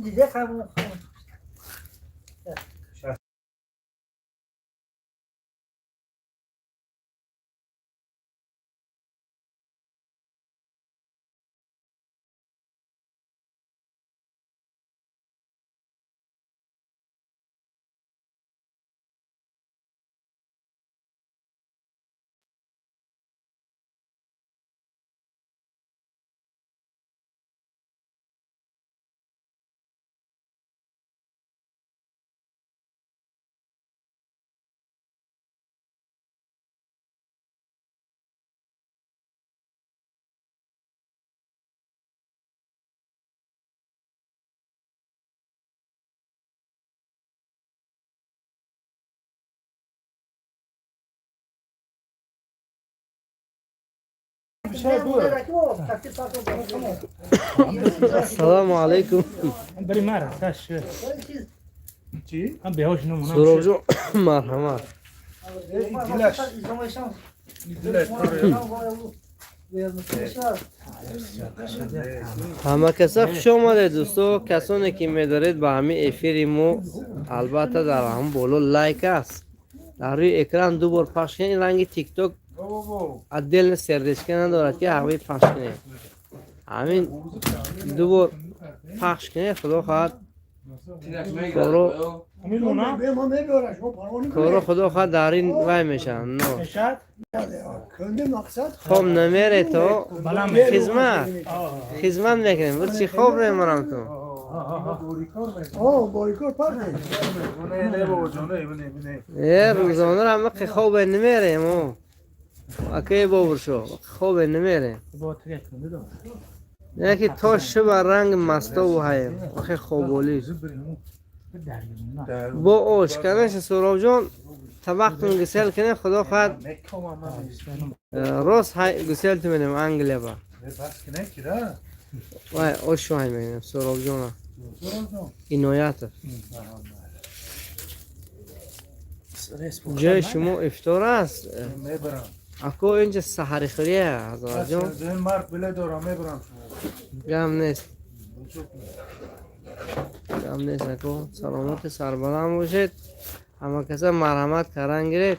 دیده خمون السلام علیکم. بری مره تاش چی؟ هم بیهوش نمونه سراب جون مرحمت. همه کسا خوش آمده دوستو. کسانی که میدارید به همین افیر مو البته در هم بالا لایک است. در روی اکران دو بار پخش کنید. رنگ تیک توک دل سردش ندارد که همین پخش کنید. همین دو بار پخش کنید. خدا خواهد کارو خدا خواهد در این وای میشن. خب نمیره تو خدمت میکنیم. برو چی خوب نمیرم تو. باریکار پرده روزانه را همه خوب نمیره مو اکی باور شو خوب نمیره یکی تا شب رنگ مستا و های اخی خوبولی با آشکنش سراب جان طبقتون گسیل کنه. خدا خواهد راست گسیل تو منیم انگلیه با وای آشو های میگنیم سراب جان اینایت جای شما افطار است. اکو اینجا سحری خوریه حضرت جان گم نیست اکو سلامت سربلند باشید. همه کسا مرحمت کردن گرید.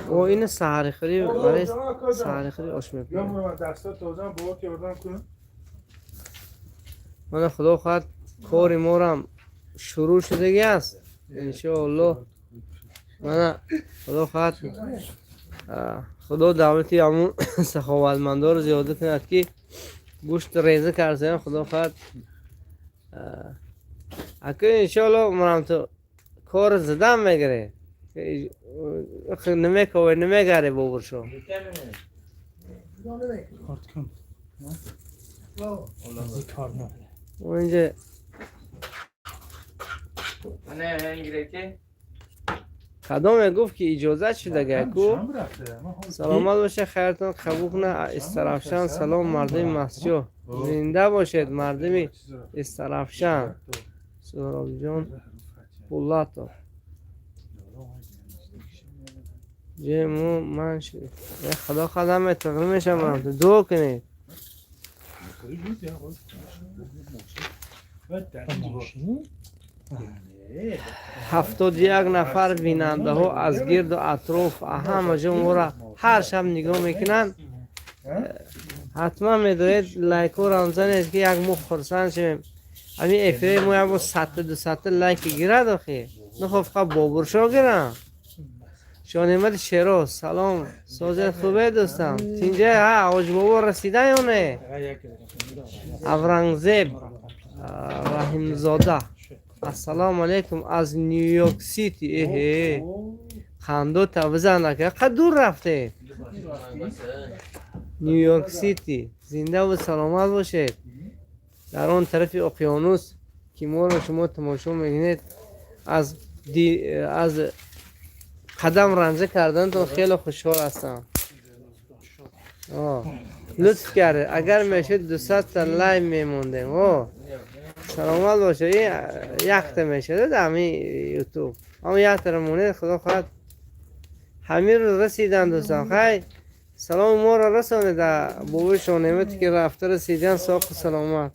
او این سحری خوری برای سحری خوری آش میکنه. من خدا خواهد کاری مورم شروع شدگی است انشاءالله. من خدا خواهد خدا دولتی همون سخاوتمندا رو زیاده کند که گوشت ریزه کرده. خدا خواهد اگه انشاءالله منم تو کار زدم میگره نمیگره بابر شو و اینجا خدام گفت که اجازت شده گه سلامت باشه خیرتون قبول کنه. استرافشان سلام مردم مسجو زنده باشید مردم استرافشان. سراب جان پولاتو جمو من شد خدا خدام تقریم میشم دو کنید. هفتاد یک نفر بیننده ها از گرد و اطراف همه جمهور هر شب نگاه میکنن. حتما میدونید لایک ها را زنید که یک مخ خرسند شویم. همین افری ما با 100-200 لایک گیرد آخی نخواه فقط بابر شو گیرم. شانمت شیراز سلام سازت خوبه دوستم. اینجا ها آج بابا رسیده یا نه؟ افرنگزیب رحیم زاده السلام علیکم از نیویورک سیتی. خندو تا بزن که قد دور رفته نیویورک سیتی. زنده و سلامت باشید. در آن طرف اقیانوس که ما رو شما تماشا میگنید از قدم رنجه کردن تو خیلی خوشحال هستم. لطف کرده اگر میشه 200 تا لایک میموندیم. سلامت باشه. این یخت میشه در همین یوتیوب همه یخت رو مونید. خدا خواهد همین رو رسیدن دوستان. خیلی سلام ما را رسانه در بابای شانمتی که رفته رسیدن ساق سلامت.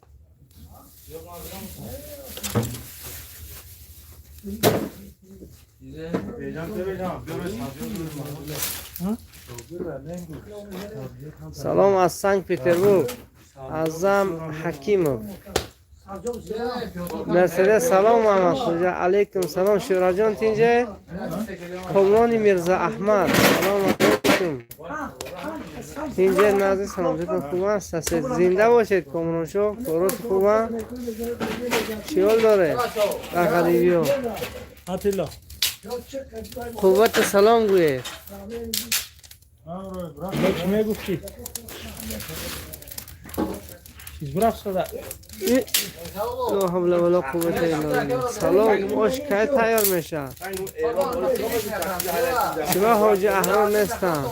سلام از سنگ پتربورگ ازم حکیمov. مرسدس سلام محمد خوجا علیکم سلام شورا جان تینجا کامرانی میرزا احمد سلام علیکم تینجا نازی سلام علیکم خوب است زنده باشید کامران شو کارات خوبه چیال داره رخدی بیو آتیلا خوبت سلام گویه چی میگفتی؟ چیز برافت صدا لا حول ولا قوة الا بالله سلام آش که تیار میشه شما حاجی احرام نیستن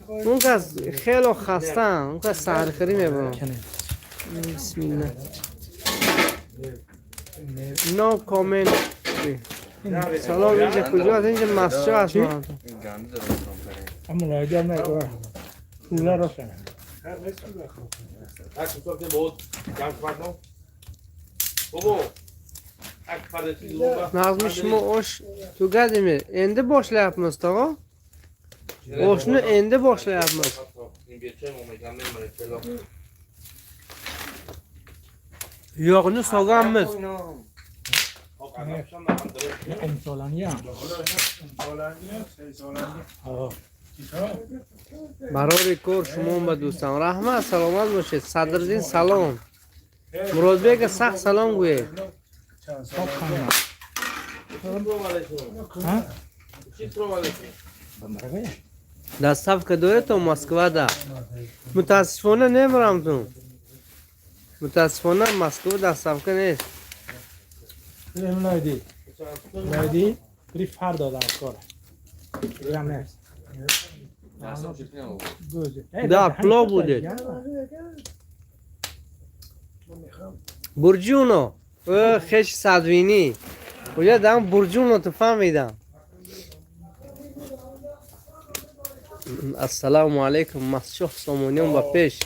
اون کس خیلی خستن اون کس سهرخوری میبرن بسم الله نو کامنت سلام اینجا کجا هست اینجا مسجد هست اما لایده هم نگوه پولا رو کنه Nazım şuma oş tugadi mi? Endi boshlayapmiz ağa. Oshni endi boshlayapmiz. Yog'ni so'ganmiz. امسالانی هم برای کار شما و دوستان رحمت سلامت باشید. صدرالدین سلام. مرادبek سخت سلام گویه. دستافکه داره تو مسکو ده. متاسفانه نمیرم تو. متاسفانه مسکو دستافکه نیست. لایدی لایدی بریف هر دادم کار گرم نیست ده پلو بوده. برجونو خش صدوینی کجا دارم برجونو تو فهمیدم. السلام علیکم مسجد سامونیم با پیش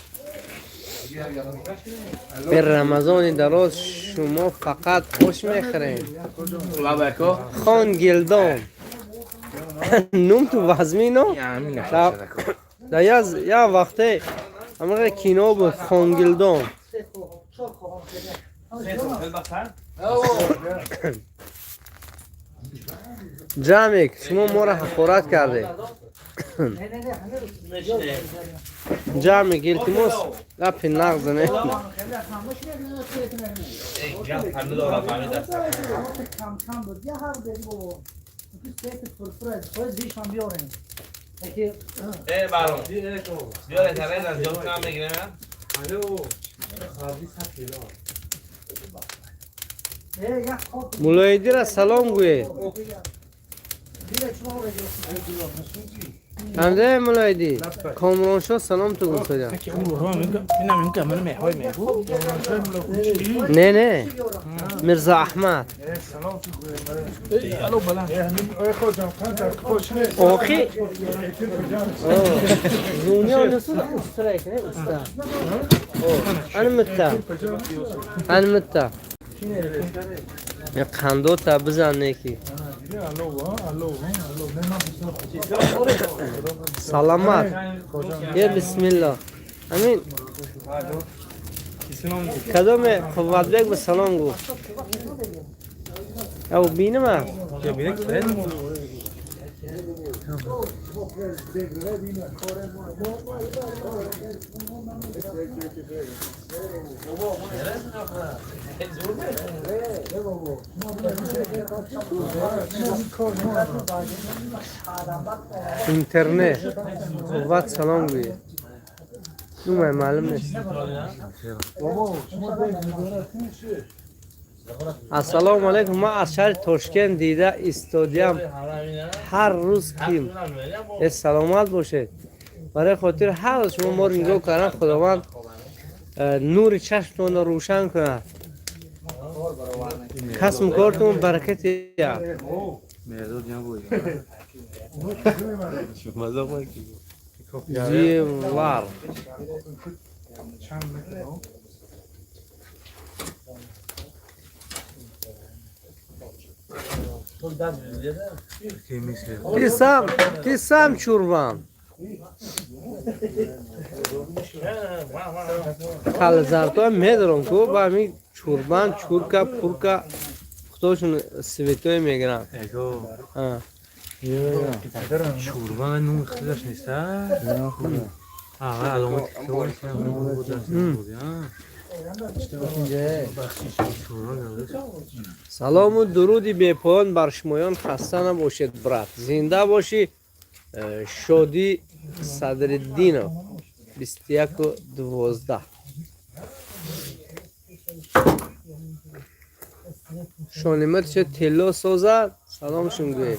به رمضان دراز شما فقط خوش میخورین خان گلدان نوم تو وزمینو در یا وقتی همه کینو بود خان گلدان جامعه شما ما را حقارت کرده جامعه گلتیموس لپی نغزنه برام بیاره ترین از جلو کم بگیره مولایدی را سلام گوید همده مولایدی کامران شو سلام تو گفتم که اون رو اینم این کامل میهای میگو نه نه میرزا احمد الو بلند اوکی دنیا نسل استرایک نه استاد انا متى یا قندو تا بزن نکی سلامت یه بسم الله امین کدوم قوتبک به سلام گو او بینم ها اینترنت قوت سلام گویه نومه معلوم نیست السلام علیکم ما از شهر تاشکند دیده استادیم هر روز کیم سلامت باشید برای خاطر هر روز شما ما رو نگاه کردن خداوند نور چشمتون رو روشن کنه کسم کارتون برکت زیوار تیسم چوربان خالزارتو میدارم کو با می چوربان چورکا پورکا خودشون سویتوی میگیرن شوربه نون خیلیش نیست علامت سلام و درودی به پایان بر شمایان. خسته نباشید برات، زنده باشی. شادی صدرالدین 21/12 شونیمت چه تلو سازد. سلام شونگوی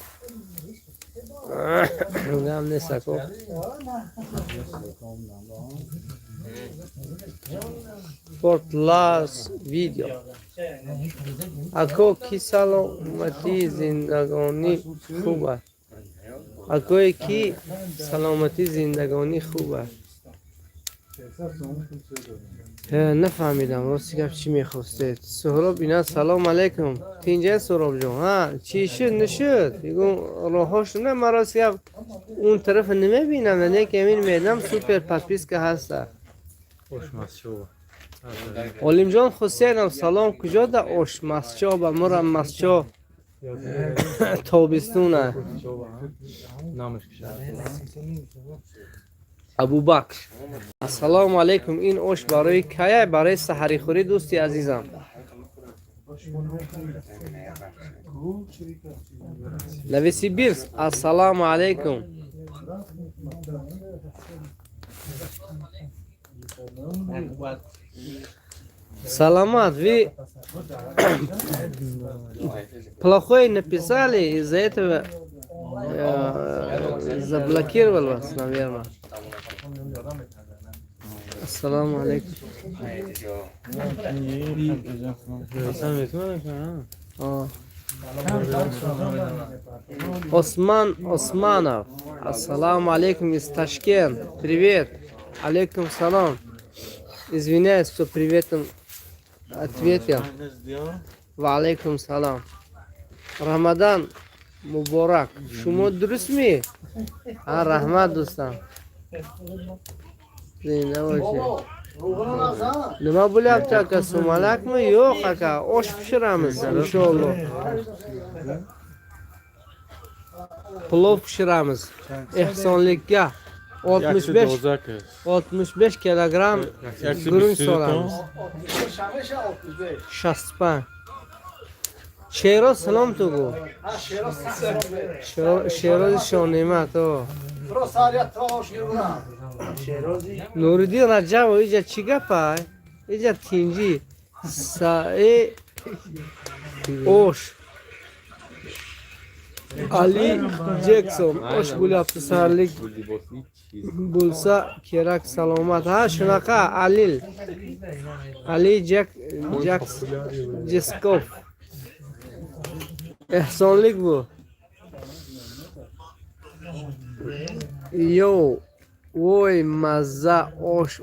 هم نیست اکو پورتلاس ویدیو اکو کی سلامتی زندگانی خوبه. اکوی کی سلامتی زندگانی خوبه. نفهمیدم راستی گفت چی میخواستید. سهراب اینا سلام علیکم. تینجه سهراب جان ها چی شد نشد بگم راهاش نه مراستی اون طرف نمیبینم نه که امین میدم سوپر پاپیس که هسته. خوشمزشو علیم جان حسینم سلام. کجا ده آشمزچا به مرم مزچا تابستونه. نامش کشد ابوبکر السلام علیکم. این آش برای کیه؟ برای سحری خوری دوستی عزیزم. نویسی بیرس السلام علیکم. سلامت وی плохой написали, из-за этого заблокировал вас, наверное. Ассаламу алейкум. Осман Османов. Ассаламу алейкум из Ташкент. Привет. Алейкум салам. Извиняюсь, что приветом ответил. Ва алейкум салам. Рамадан мубарак. Шумо дуруст ми? Рахмат дӯстам. Зинда бошед. Nima bo'lyapti aka? Sumalakmi? Yo'q aka, osh pishiramiz inshaalloh. Plov pishiramiz. Ehsonlikka 65 kilogram guruch solamiz. 65. Sheroz salom tugu. Sheroz shonemat o. Nuriddin Rajab ija chi gapay? Ija tinji sae osh Ali Jackson osh bo'lyapti sarlik bo'lsa kerak salomat. Ha shunaqa Ali Jackson ehsonlik bu. Yo voy mazza osh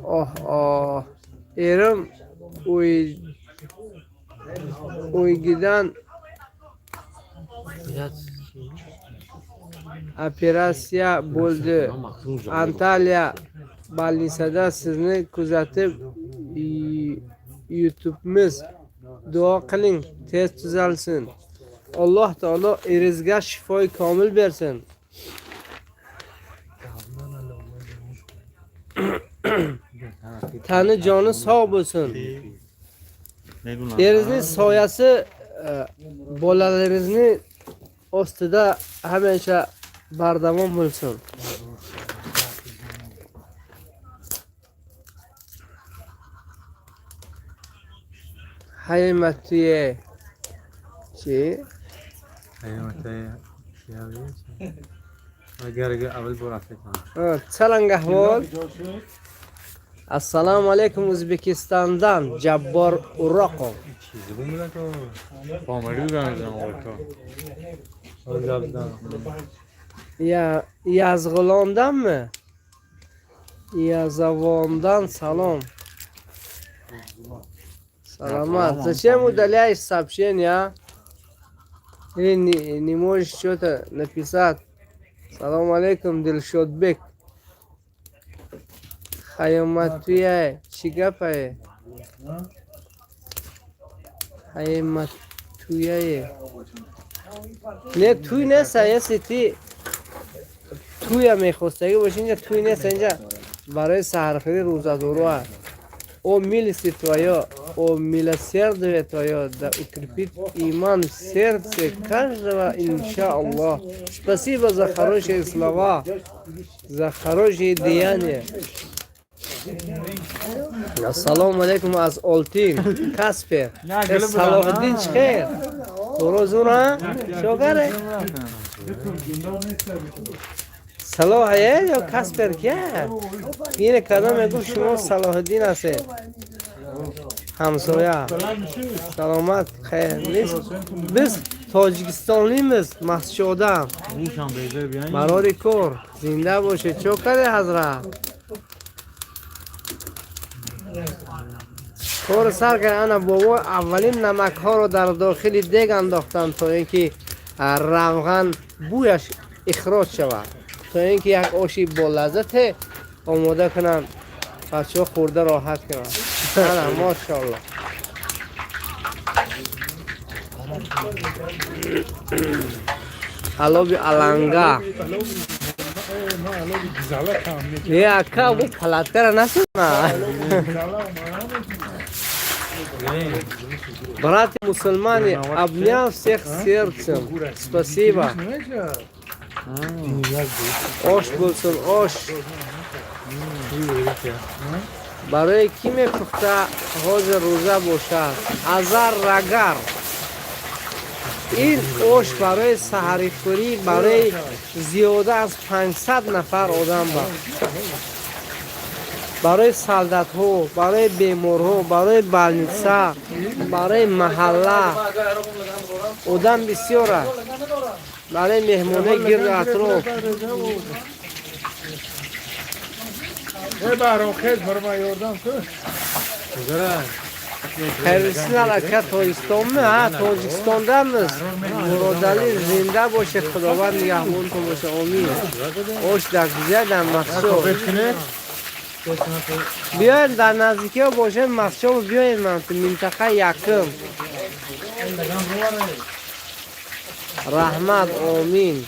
erim uygidan operatsiya bo'ldi. Antalya больницада sizni kuzatib YouTube'miz duo qiling tez tuzalsin. Alloh taolo erizga shifoi komil bersin. Tani joni sog' bo'lsin. Erizning soyasi bolalaringizni ostida hamisha bardavom bo'lsin. Haymatiye chi اگر اول برافت Salam ahvol. Assalomu alaykum O'zbekistondan Jabbor Uroqov. چیزی بوده تو فامیلی گردن آورد Yazg'ilondanmi? Yazavondan salom. Саламат. Зачем удаляешь сообщения? Или не можешь что-то написать? Салам алейкум, Дилшодбек. Хаяматуяй, Чигапай. Хаяматуяй. Нет, туй не если ты туя мехостаги боши, инҷа туй нест, инҷа барои саҳархӯрӣ рӯзадоруа. О милиси твоё, о милосердие твоё, да укрепит иман в сердце каждого, иншаллах. Спасибо за хорошие слова, за хорошие деяния. Ассаламу алейкум аз Олтин, Каспер. Салоҳиддин чхер? Розура? Шогаре? صلاح یا کاسپر کیه؟ این کدام میگو شما صلاح الدین هستید همسایه سلامت خیر نیست biz Tojikistonlıyız Mahşuda Marori kor zinde باشه چوکره حضرت کار سر که انا بابا اولین نمک ها رو در داخل دیگ انداختن تا اینکه روغن بویش اخراج شود تا اینکه یک آشی با لذت آماده کنن بچه ها خورده راحت کنن نه ماشاءالله علابی علنگا یه اکا بود پلت کرده نسید نه брат мусульмане обнял всех сердцем спасибо ош bo'lsin osh برای کی میپخته حاضر روزه باشد ازر رگر این osh برای سحری خوری برای زیاده از 500 نفر آدم با برای سالدات ها برای بیمار ها برای بالنیسا برای محله آدم بسیار است برای مهمونه گرد اطراف خیرسینا لکه تاجیکستان نه تاجیکستان دم است مرادلی زنده باشه خداوند نگهبان کن باشه آمین آش در گذر مخصوص بیاین در نزدیکی ها باشه مخصوص بیاین من تو منطقه یکم رحمت آمین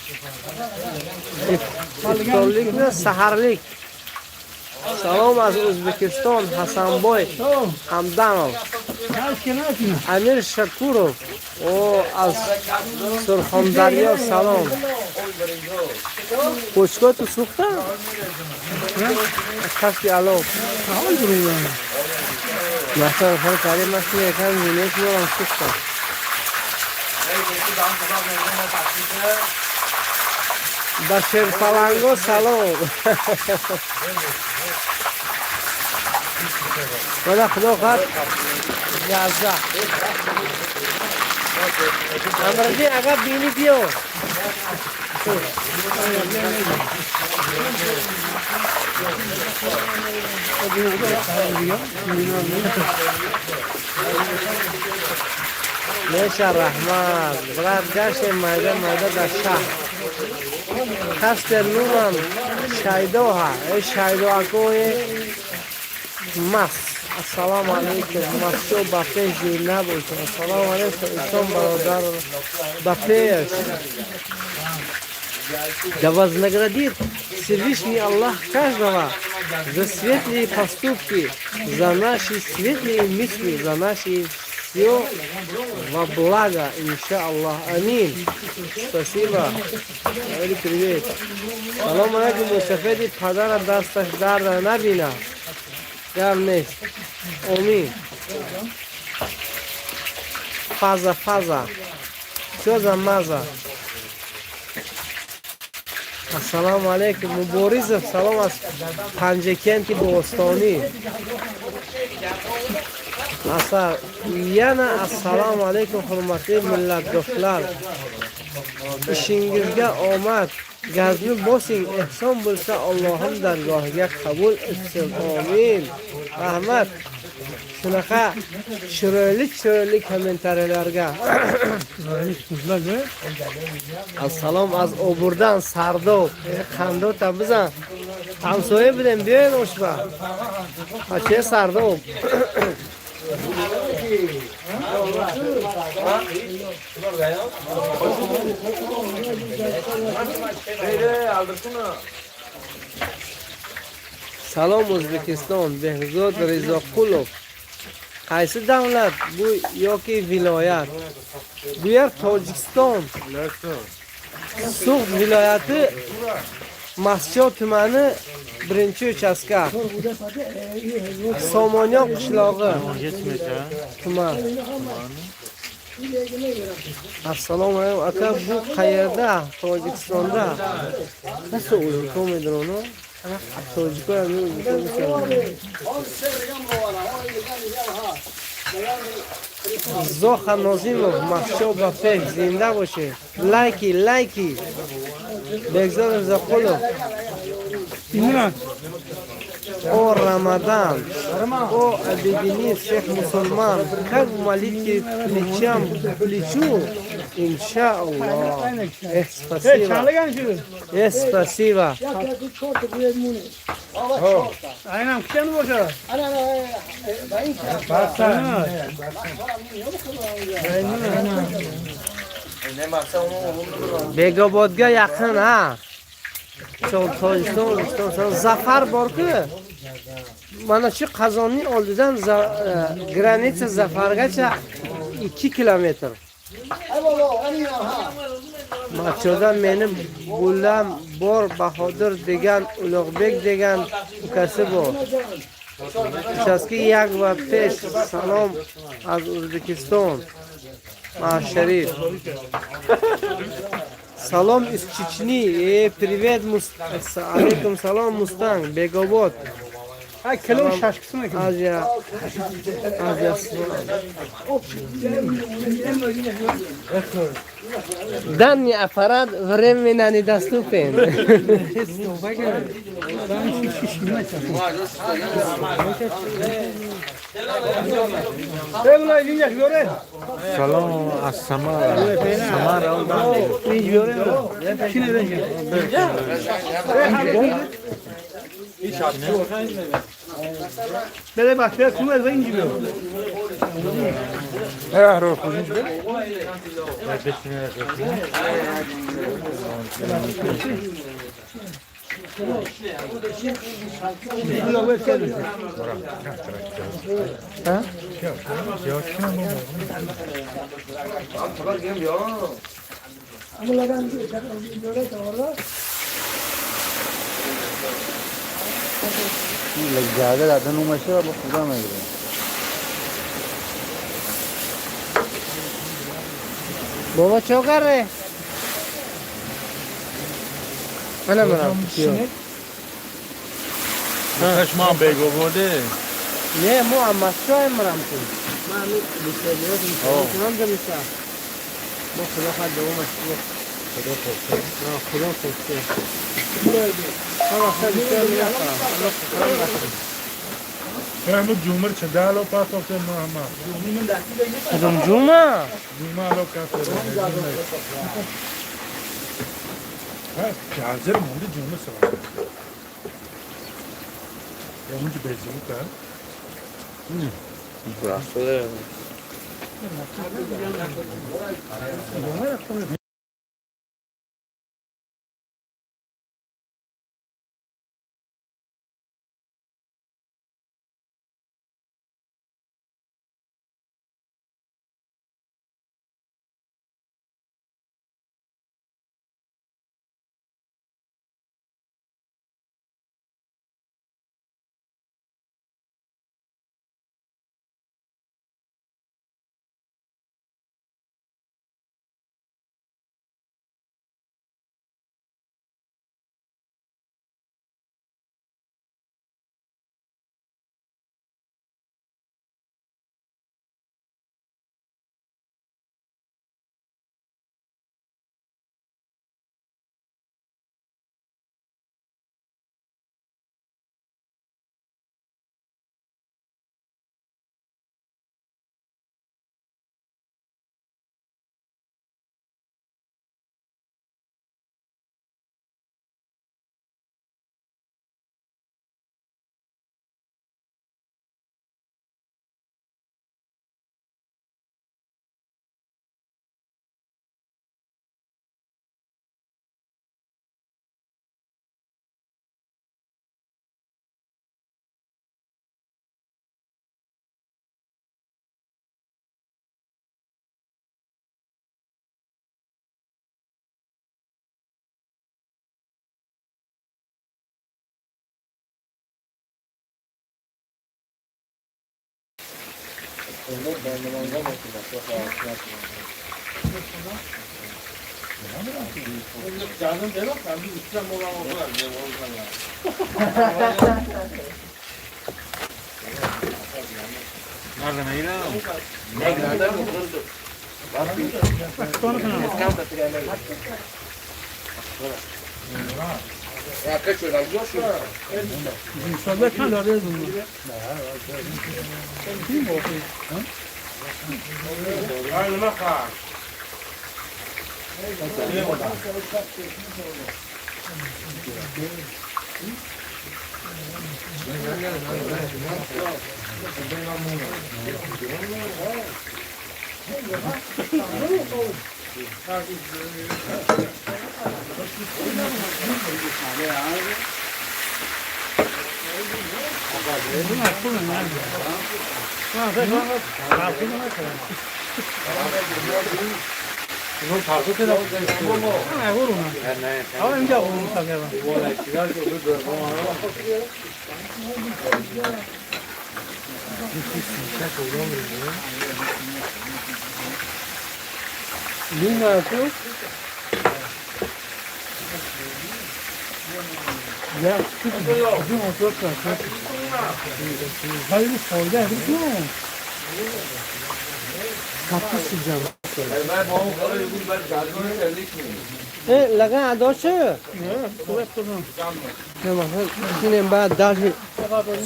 افطارلیک نه سحرلیک سلام از ازبکستان حسن بای همدانov امیر شکورov او از سرخاندریا سلام پوچکا تو سوخته کسی الان مثلا خیلی کاری مثل یکم زینیش میرم سوخته بشیر پلنگو سلام خدا خدا خد یازده امرزی اگر بینی بیو میشه رحمت برای گشت مایده مایده در شهر خست نومم شایدو ها ای شایدو اکوی مست السلام علیکم مستو بپیش جور نبوشن السلام علیکم ایسان برادر بپیش да вознаградит Всевышний Аллах каждого за светлые поступки, за наши светлые мысли, за наши все во благо, иншаллах. Амин. Спасибо. Привет. Салам алейкум, Мусафеди, падара дасташ дарда набина. Гарнес. Амин. Фаза. Что за маза? Ассаламу алейкум, Муборизов, салом аз Панҷакенти Бостонӣ. Аса яна ассаламу алейкум, ҳурматли миллатдошлар. Ишингизга омад, gazni bosing, ehson bo'lsa Allohim dargohiga qabul etsin. Amin. Rahmat. Shunaqa chiroyli kommentariyalarga. Assalom az Oburdan Sardov. Qanday tabizan? Hamsoya bilan beyin oshba. Acha Sardov. Salom O'zbekiston, Behzod Rizoqulov. Qaysi davlat bu yoki viloyat? Bu yer Tojikiston. Sug'd viloyati Masjid tumani 1-uchastka. Somonyoq qishlog'i. Tuman. Assalomu alaykum aka, bu qayerda? Tojikistonda. Nasıl olur? Ko'maydir uni? Tojiklar Zoha Nozimov, Mahshoba Pek, zinda boshi. Lайки. Behzod Rizoqulov. О Рамадан, о объедини всех мусульман, как молитве плечом к плечу, иншаллах. Спасибо. Спасибо. Aynen kuşan mı boşa? Begobodga yaqin ha. Tojikiston Zafar bor-ku. Mana shu Qozonning oldidan granitsa Zafargacha 2 kilometr. Machoda meni bulam bor Bahodir degan Ulug'bek degan ukasi bor. Uchastka 1 va 5. Salom az O'zbekiston. Ma'sharif. Salom из Чечни. Привет, алейкум салом, Мустанг, Бегобод. Kilo şaşkısı mı? Азия. Данный аппарат временно недоступен. Salom az Samara. Böyle bak, böyle kumar ve inci diyor. लग जाएगा ज़्यादा नुमा से अब खुदा में Baba çok arre. Mana. चश्मा बेगो बोले Ne mu amma shoy maramtu. Mami biseliyor insan da misal. Bu kula hadi o masyo. Kula koşuyor. Ama sen bir şey yapma. Kami Jumar Chadalo pass of the Mahama. Adam Juma. Juma locator. Charger Mundi Juma Sava. Yamunci Bezuka. Burası. Canım dedim ben bir İstanbul'a oldular. Nereden iyi lan? Nerede bu? Ya kaç lira alıyorsun? Hayır bak. Ne yapıyor? Ya bizim otur kalk. Hayır solda değil mi? Kapı sıcak. Ben bu kadar yıldır ben gardıma geldik mi? लगा आदर्श इसने बाद दाल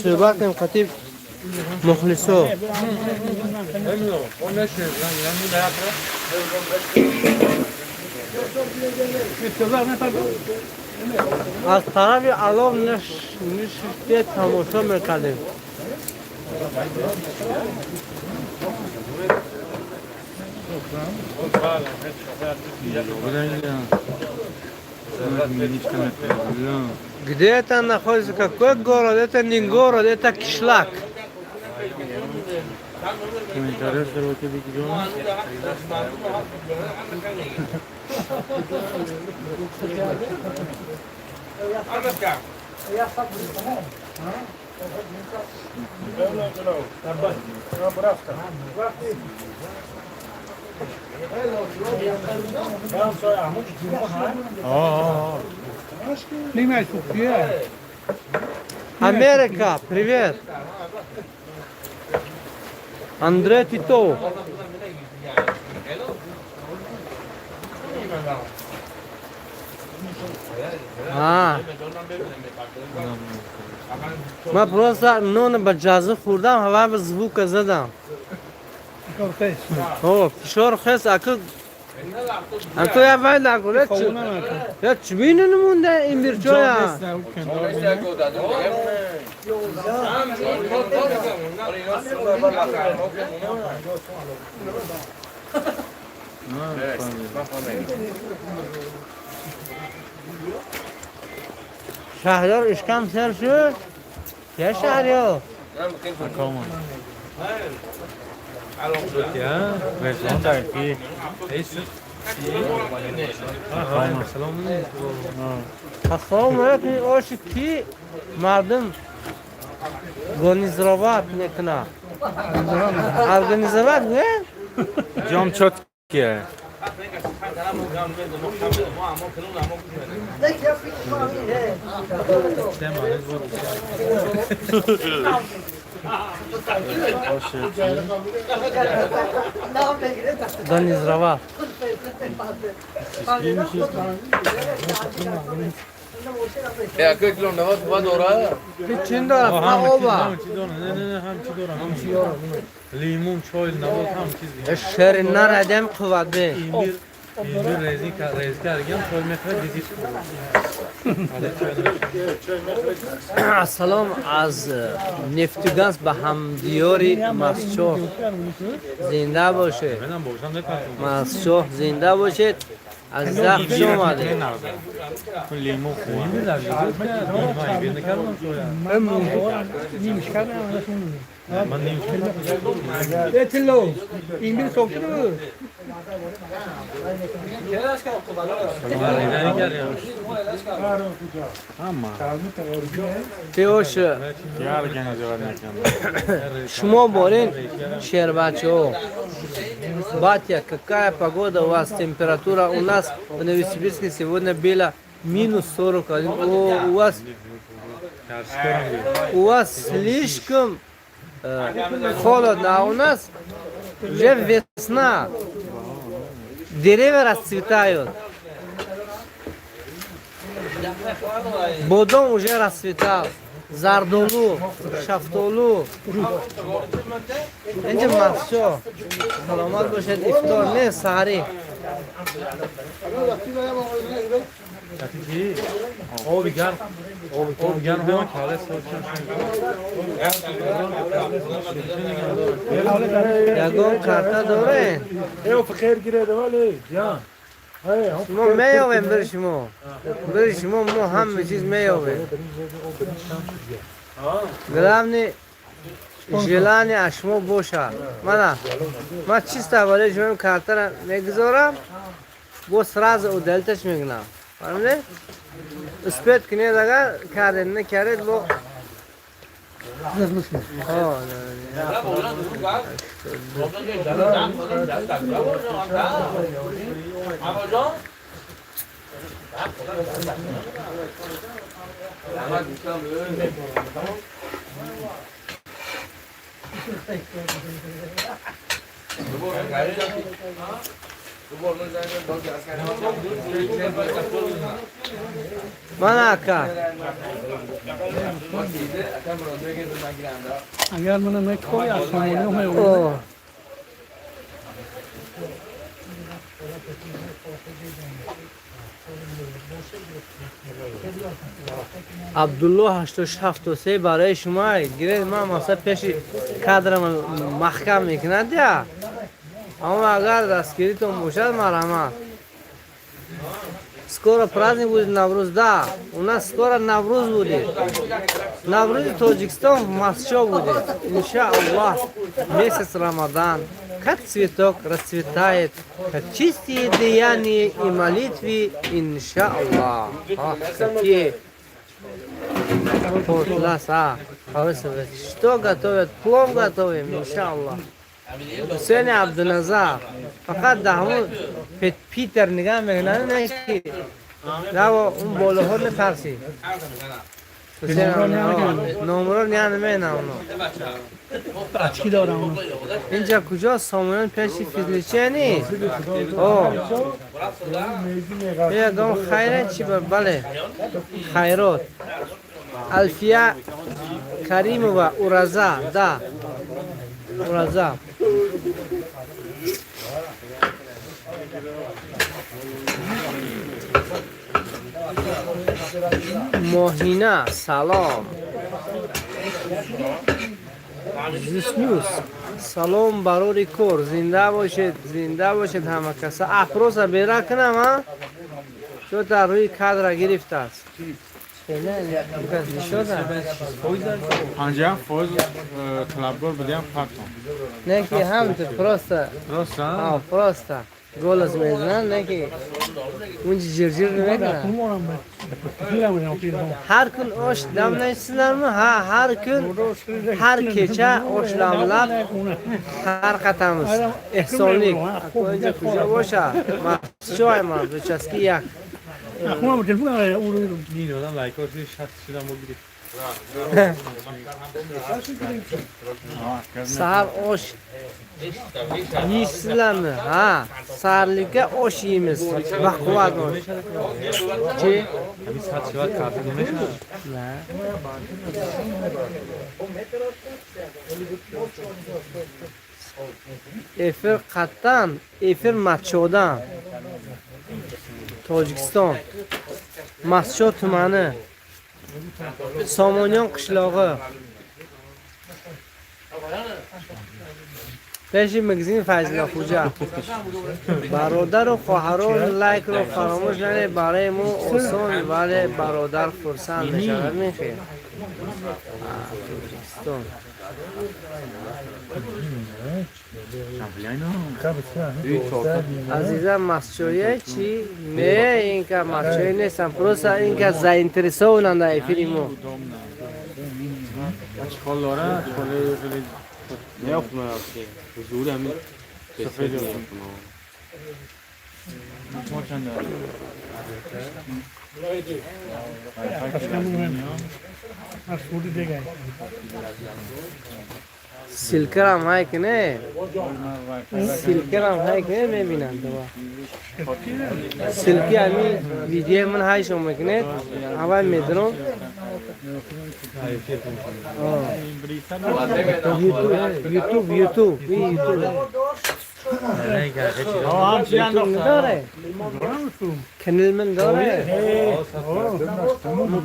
सुबह के खतीब मुखलिसो از طرف علام نشسته تماشا میکردیم Где это находится? Какой город? Это не город, это кишлак. Америка, привет. Андрей Титов. من просто نون با جازه خوردم هوا به زبوک زدم فشار خیس اکل یا باید اکل یا چی بینه نمونده این بیرچویا شهردار اشکم سر شد چه شهریار؟ Como? Ya, responda aqui. É isso? السلام علیکم آشی کی مردم گونیزروات میکنه ارگانیزوات نه؟ Jom Chotkia. گونیزروات Ya kaç kilo ne var doğru? چین داره فاوبا Limon, choy, navot ham chizdi. شرینار ادم قوته İmbir rezin kargen choy metre dizit. سلام از نفتگانس به همدیاری مسچو زنده باشه Benim boşam ne kaldı? مسچو زنده باشید از زخش اومده Limon koy. İmbirler yiyecek. İmbir ne kaldı choy? نیمش کردم Ben neyim? اتلو این بیر سوکتو پیوش شما борин Щербачево. Батя, какая погода у вас, температура? У нас в Новосибирске сегодня было минус 41. У вас слишком холодно, а у нас уже весна. Деревья расцветают. Бодом уже расцветал. Зардолу, шафтолу. Энди махсо. Саламат бошед, ифтор не сари. آبی گرم همه کاله یگون کارتا دوره. ايوه في خير كده ولی جان ما میاویم بر شما ما همه چیز میاویم. گرامنی جلانی اشما باشه. من چیز تاوری شما کارتا را میگذارم. با سراز او دلتش میگنم. فهمیده؟ اسپیت کنید اگر کارد نکرد با من اکا اگر من نکنی اصلا اوه عبدالله 873 برای شما گیرید. من مثلا پیش کادرم محکم میکند یا اما اگر دستگیریتون باشد مرحمت. скоро праздник будет Навруз, да. У нас скоро Навруз будет. Навруз Таджикистан в Москве будет. Иншаллах. Месяц Рамадан. Как цветок расцветает. Как чистые деяния и молитвы. Иншаллах. Ах, какие. Что готовят? Плов готовим. Иншаллах. حسین عبدالنزار فقط دهمون پیتر نگاه میکنن نه که نه اون بالا ها نفرسی حسین نمرو نیا نمینه اونو اچکی دارم اینجا کجا سامویان پیشی فیدلیچه نی؟ اوه بیا گام خیره چی بله خیرات الفیه کریم و اورزا ده اورزا ماهینه سلام زیسنیوس سلام برای کور زنده باشید همه کسا افروزا بیره کنم ها چون در روی کادر گرفته است آنجا فوز طلبگار بودیم پاکم نه که همینطور پرسته پرسته گل از میزنن نه که اونجا جرجر نمیکنن هر کن آش دم نیستن هر کن هر کچه آش دملب هر قطعه است احسانلیک اینجا کجا باشه شوی ما بچسکی یک خونم تلفن او رو میدادم لایکات شات شدم بگیرید سهر آش ییستلم ها سهرلیکه آش ییمیz بقوت آش چی؟ همین ساعت شد کافی نمیشه نه افر قطن افر مچودن Tojikiston Mascho tumani Somonyon qishlog'i پیش مگزین فیض‌الله خوجا برادر و خواهران لایک رو فراموش نکنید برای ما آسان ولی برادر خرسند میشود میخیر تاجیکستان عزیزم مسچویه چی؟ نه اینکه مسچویه نیستم پروسا اینکه zainteresovanam da filmu. اشکال داره اشکال خیلی نیافتم که حضور همین سفید ما چند داره مسئولی دیگه سیلکرم های که نه سیلکرم های که نه میبینم دوا سیلکی همین ویدیو من های شما میکنه اول میدونم یوتیوب نداره کانال من داره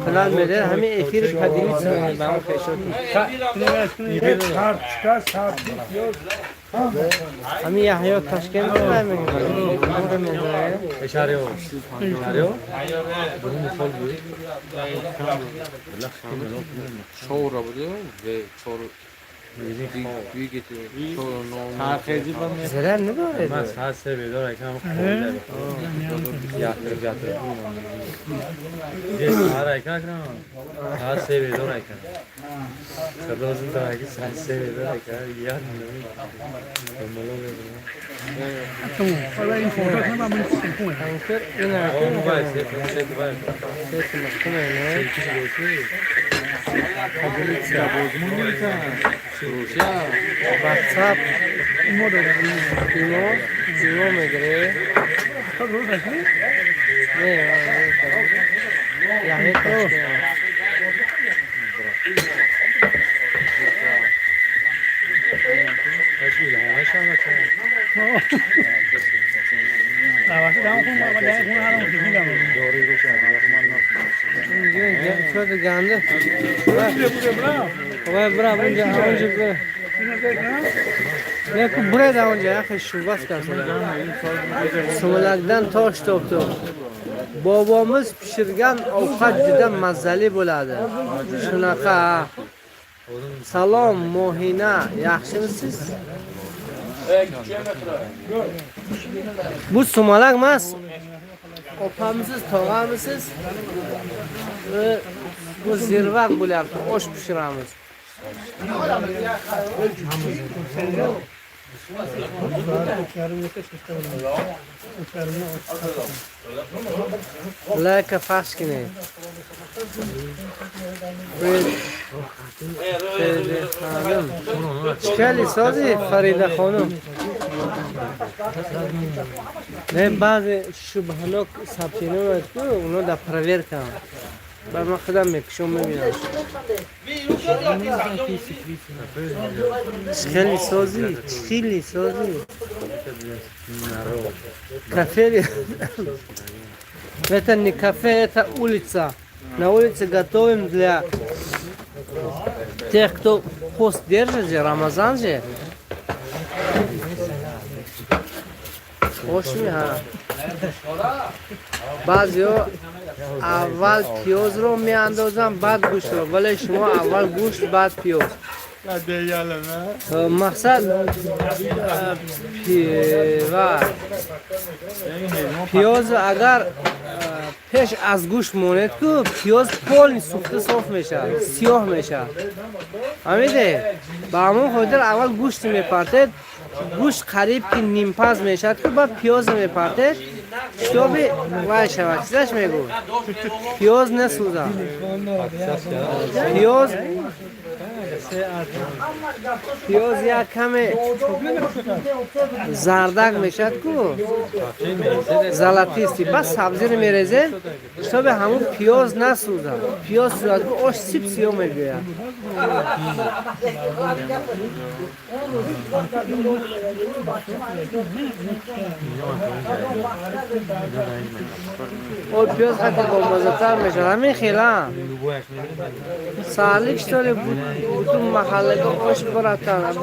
کانال میده همین افیر پدیلی سنی با اون خیشوتی همین یحیی تشکیل داره میگه اشاره شور را بوده و شور büyük ترخیزی بند زرن نداره من ساعت سه بیدار اکنم خورده یاترب یه ساعت اکنم ساعت سه بیدار اکنم سردازم تا اکی ساعت سه بیدار اکنم یاد نمی دنبالو ببینم حالا این فوتوات هم من سیمپونه انکر این اون اکر باید سه باید سیت مختمه نه سلکیش گوشی بازمون میکنم روشیا واتساپ ایمو میگره نه یحیی تشکیل شد گنده برا اونجا برا نه که برای اونجا یخش شوباس کرد سملکدن تاش توکتو بابامız pişirgen avukat دیدم مزلی بولاده شناقه سلام موهینه yaxshi misiz bu sumalak emas opamisiz tog'amisiz bu zirvaq bo'lyapti osh pishiramiz Laka faskine. Chikali sozi Farida xonum. Ne bazı shubhanok sabchino ko uno da проверка. Ba ma khudam mekshum mebinam. Chikali sozi. Кафе. Это не кафе, это улица. На улице готовим для тех, кто пост держит же, Рамазан же. Ошми, ха. Базио аввал пиёзро меандозам, баъд гӯштро. Вале шумо аввал гӯшт, баъд пиёз. مقصد پیاز اگر پیش از گوشت مونید که پیاز پول سوخته صاف میشه سیاه میشه فهمیده با همون خاطر اول گوشت میپرتید گوشت قریب که نیم پز میشد که بعد پیاز میپرتید شتابی وای شود چیزش میگو پیاز نسوزه پیاز یک کمی زردک میشد کو زلاتیستی بس سبزی رو میریزه تا به همون پیاز نسوزه پیاز سوزد کو آش سیب سیاه میگوید اور پیاز خیلی با مزه‌تر میشه همین خیلی سالیش داره بutun mahallede hoş bıraktılar.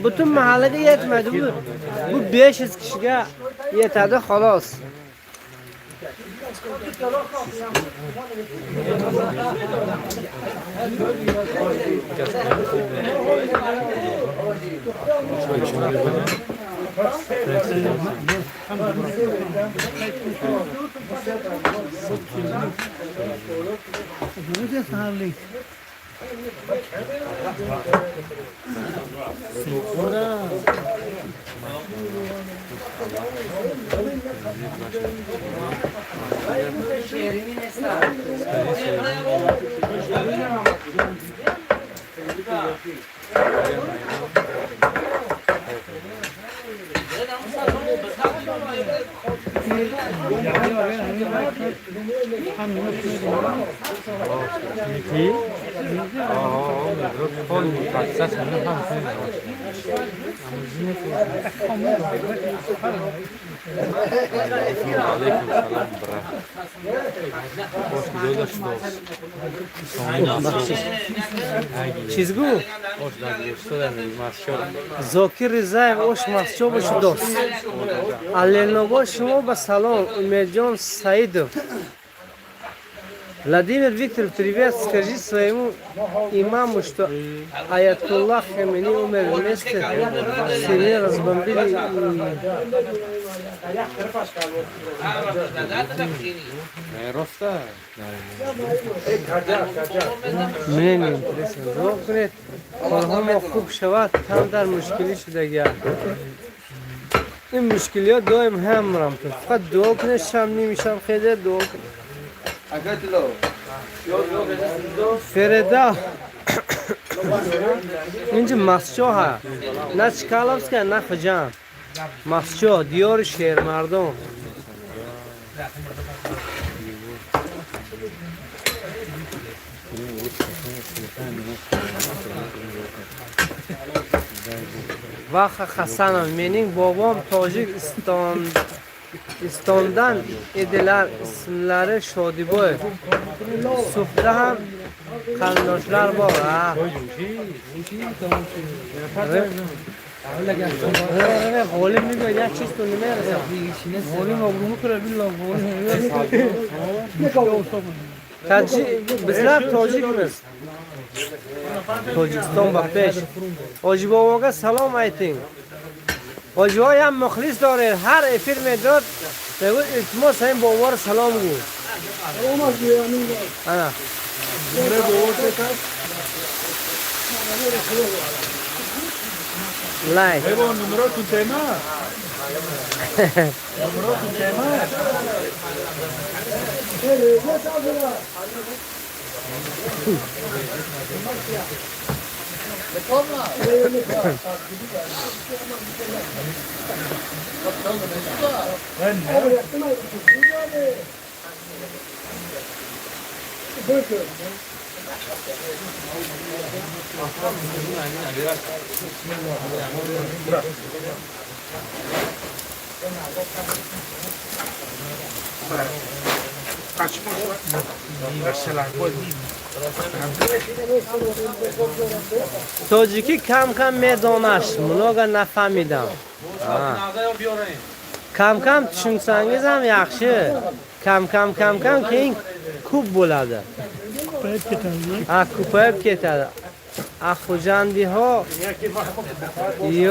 Bütün mahallede yetmedi bu 500 kişiye yeterdi halas. چیزگو زاکر رضاєв ош масчо боши дост алленого шумо ба салом умедҷон саидов Владимир Викторович, привет, скажи своему имаму, что Аятуллах Хамени умер вместе с ними разбомбили. Мне не интересно. Зог говорит, Хорхома хуб шавад, там дар мушкили шудагия. این مشکلات دائم همرام کرد فقط دعا کنه شم نمیشم خیلی دعا کنه فردا اینجا مسجد ها نه چکالابس که نه خجان مسجد دیار شهر مردم وقت خسانم mening bobom Tojikistondan edilar ismlari Shodiboyev Sufda ham qarindoshlar bor G'olim nima ya chisto nima yarasa G'olim obro'ni ko'ra billah bizlar tojikmiz Tojikiston va pesh Hoji boboga salom ayting Hoji bobo ham muxlis dore har efir medod begu iltimos ham bobo salom gu ana like numero tu tema Tojiki kam kam medonash, mnoga nafamidam. Kam kam tushunsangiz ham yaxshi. Kam keyin ko'p bo'ladi. Ko'payib ketadi. Axujandиҳо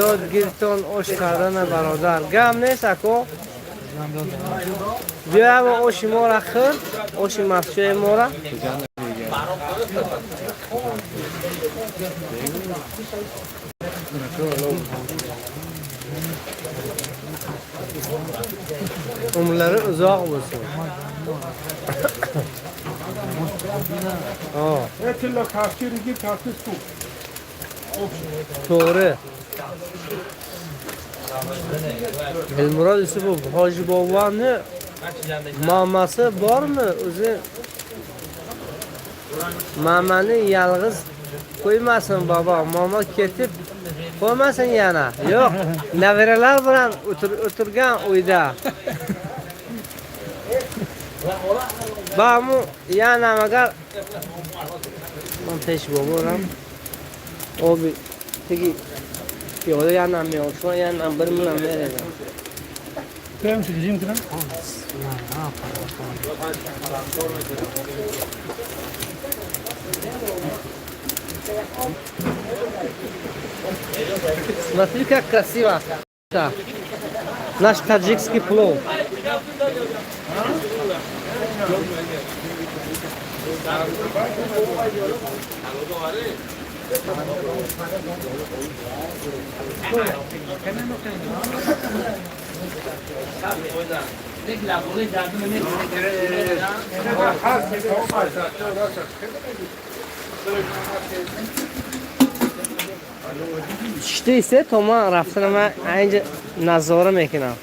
ёдгиртон ош кардана бародар. Гам нест ако. Бия ва оши мора хир, оши масчои мора. Umrlari uzoq bo'lsin. Tilla kafkirigi kafkis ku. To'g'ri. Elmurod Yusupov Hoji boboni mamasi bormi? O'zi mamani yalg'iz qo'ymasin bobo. Mama ketib qo'ymasin yana. Yo'q, navaralar bilan o'tirgan uyda. Bamu yana magar man pesh boboram. Obi tegi piyoda yana me'olshma yana bir bilan beradi. Ko'yam sizim kiram. Смотри, как красиво. Наш таджикский плов. چی است تو ما رفتن ما اینجا نظاره میکنم.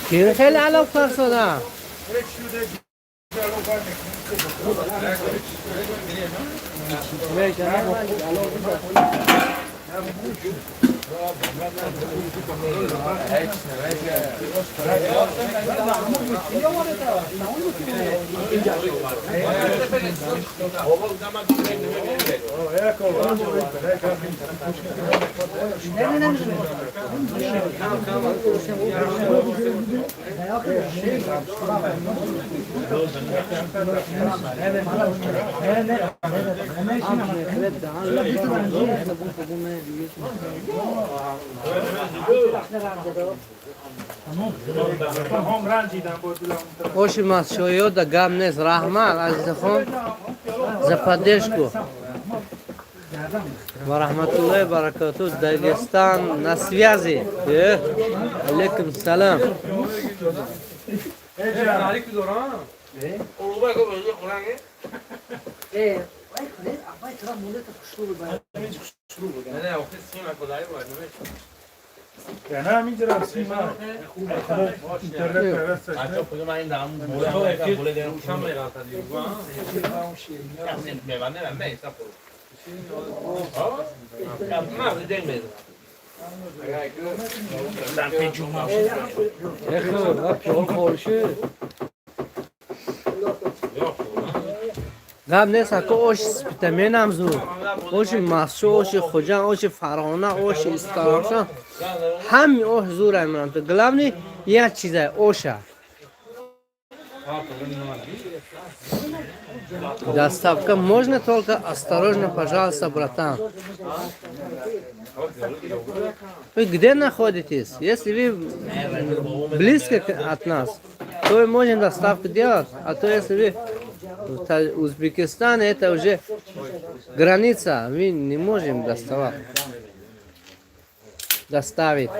کی خیلی علاقه شدم. Очень масшою да гамнес рахмат азизхон за поддержку. Ва рахматуллахи баракату. Дагестан на связи. Алейкум салам. یعنی همینجا رسیم اینترنت قبل نیست که اوش سپیتمین هم زود اوش ماسو اوش خوجان اوش فرانه اوش استارشان همین اوش زور هم تو главный یک چیزه اوشه доставка можно только осторожно пожалуйста братан. Вы где находитесь? Если вы близко от нас, то мы можем доставку делать, а то если вы в Узбекистане, это уже граница, мы не можем доставить.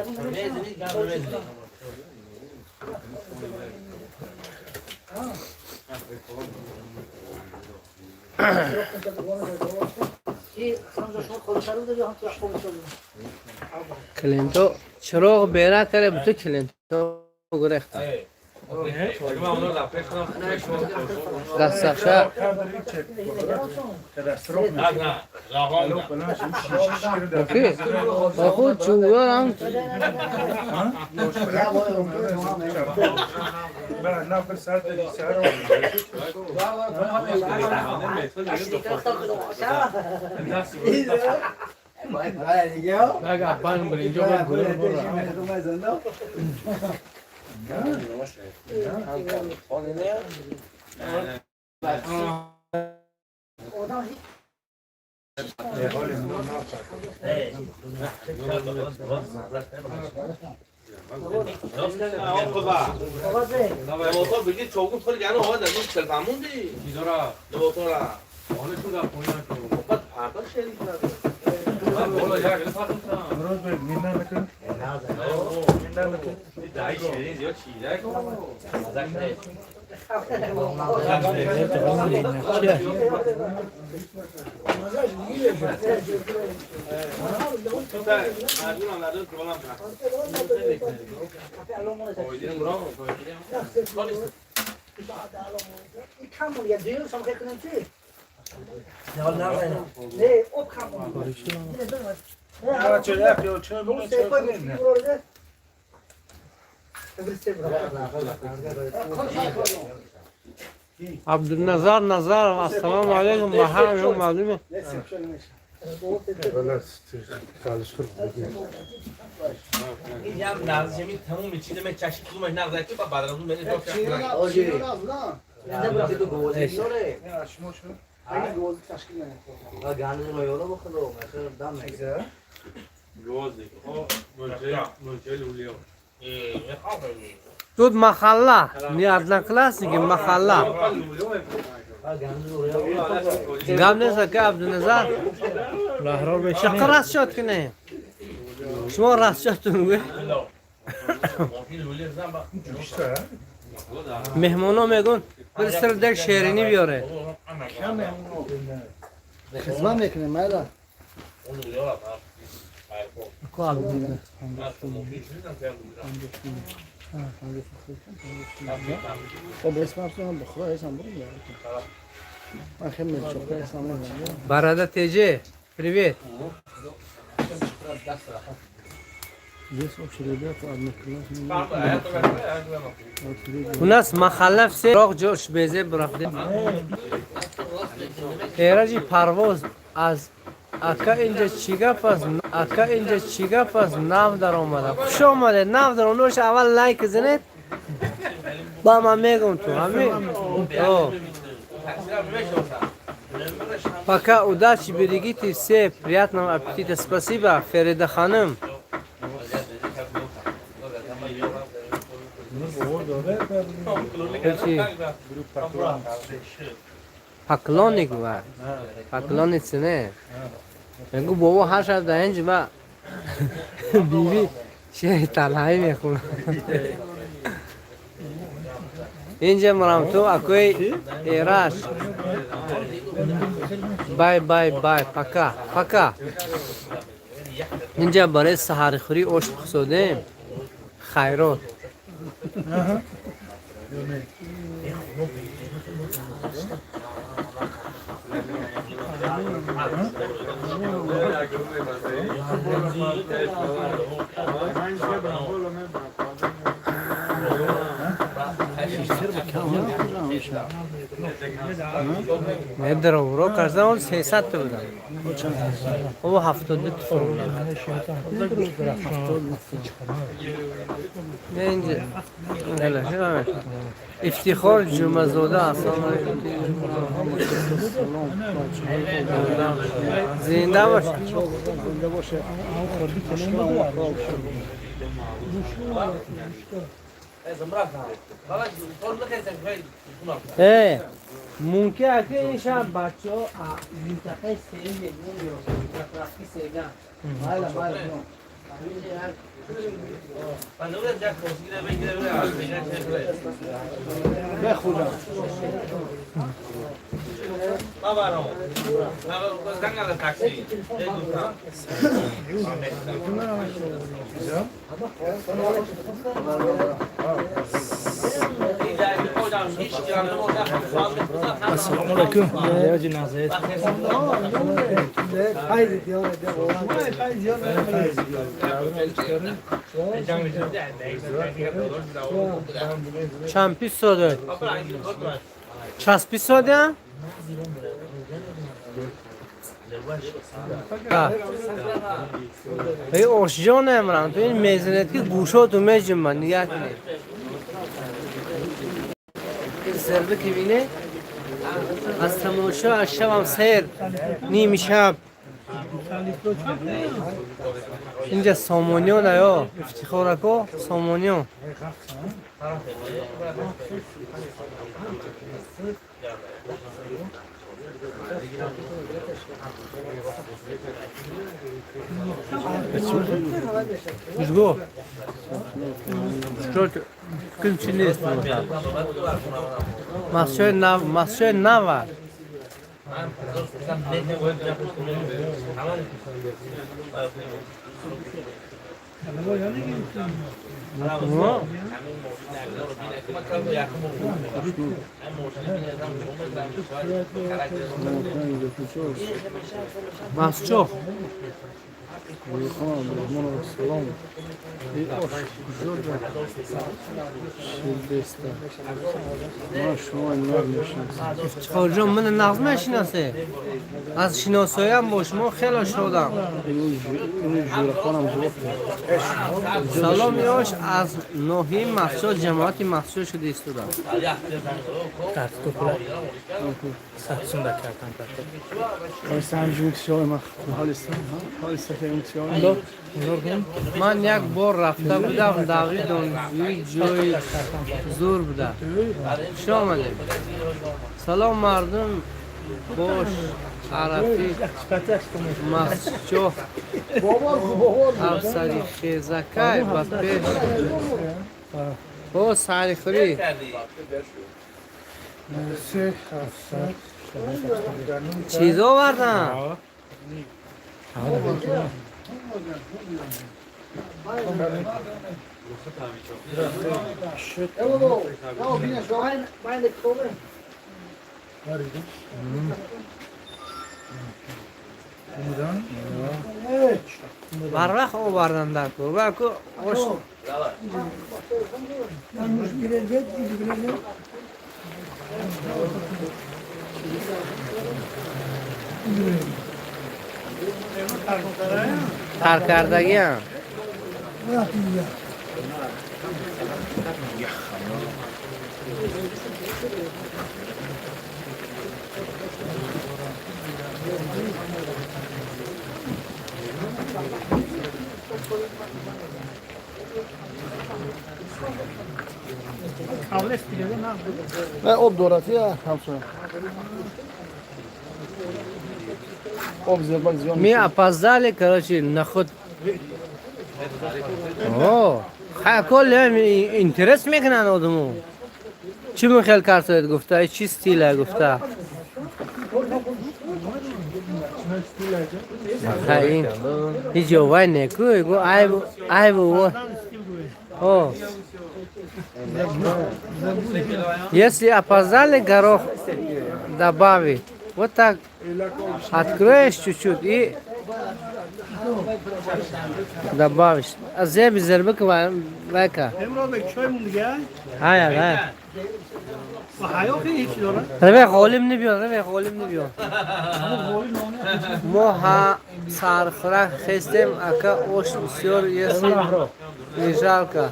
کلینتو چراغ بیرا کرده بتو کلینتو گرخت دستخشه اوکی خود چونگار هم عبدالنظر نظر السلام علیکم با همه معلومه این هم نرز زمین تموم چیز من چشم کدومش نرز که بعد از اون من تو тут махалла не одноклассники махалла гамнеса ка абдуназар шақа расчет кине шумо расчеттун гӯ меҳмоно мегӯн бир сирдек шеринӣ биёре خدمت میکنه مایلا خب اسم افسون بخدا اسم بریم من خیلی میلچوکه اسم میکنم барада теже привет у нас махалла все рох ҷош безе рафтем эраҷи парвоз аз ака инҷа чӣ гап аст ака инҷа чӣ гап аст нав даромада хуш омадед нав даромадош аввал лайк занед ба ман мегум ту ҳамин пока удачи берегите все приятного аппетита спасибо ферида ханым поклонник ва поклонница не мегу бобо ҳар шаб дар инҷ ба биби шеъри талҳаӣ мехонад инҷа мурам ту акои эраш бай бай бай пока пока инҷа барои саҳарихӯрӣ ош пухсодем хайрот медаро кардам он 300 та будам о 72 фунт инҷа ифтихор ҷумазода аслан зинда бош ممکن است که این شب بچه ها منطقه سیل میگن ترافیک سیگان بالا بالا به خدا بابا زنگ تاکسی السلام علیکم یا جنازه چند پیس ساده چسب پیس ساده هم؟ ای آشجان امران تو این میزنید که گوشاتو میجم من نگه کنید سرده که بینه از تماشا از شب هم سیر نیم شب اینجا سامونیون یا افتخارکو سامونیون Let's go. کن چی نیست مسجد نو مسجد سلام ما شما نمیشناسید افتخار جان من نظم نشناسه از شناسایم با شما خیلی شدم اینو جورخانم جواب سلام یاش از ناحیه مسجد جماعت مسجد شده استودم Sen junksiyon حال سکه من یک بار رفته بودم داوی دانشجوی جای زور بوده شو آمدیم سلام مردم باش عرفی مسجد افسری خیزکای با پیش با سری خوری چیزا بردن برخ آوردن در کور که خوش کارکردگی هم آب دورتی همسایه آب زیاد می اپازدالی کراشی نخود اوه کل هم اینترست میکنن آدمو چی میخیل کرده گفته چی ستیله گفته این هیچ جوای نکوی گو عیب و اوه если опоздали горох добавить вот так откроешь чуть-чуть и добавишь а зеби зербик века ая روی غالم نبیاد روی غالم نبیاد ما ها سرخوره خستیم اکا اوش بسیار یسی نیجال که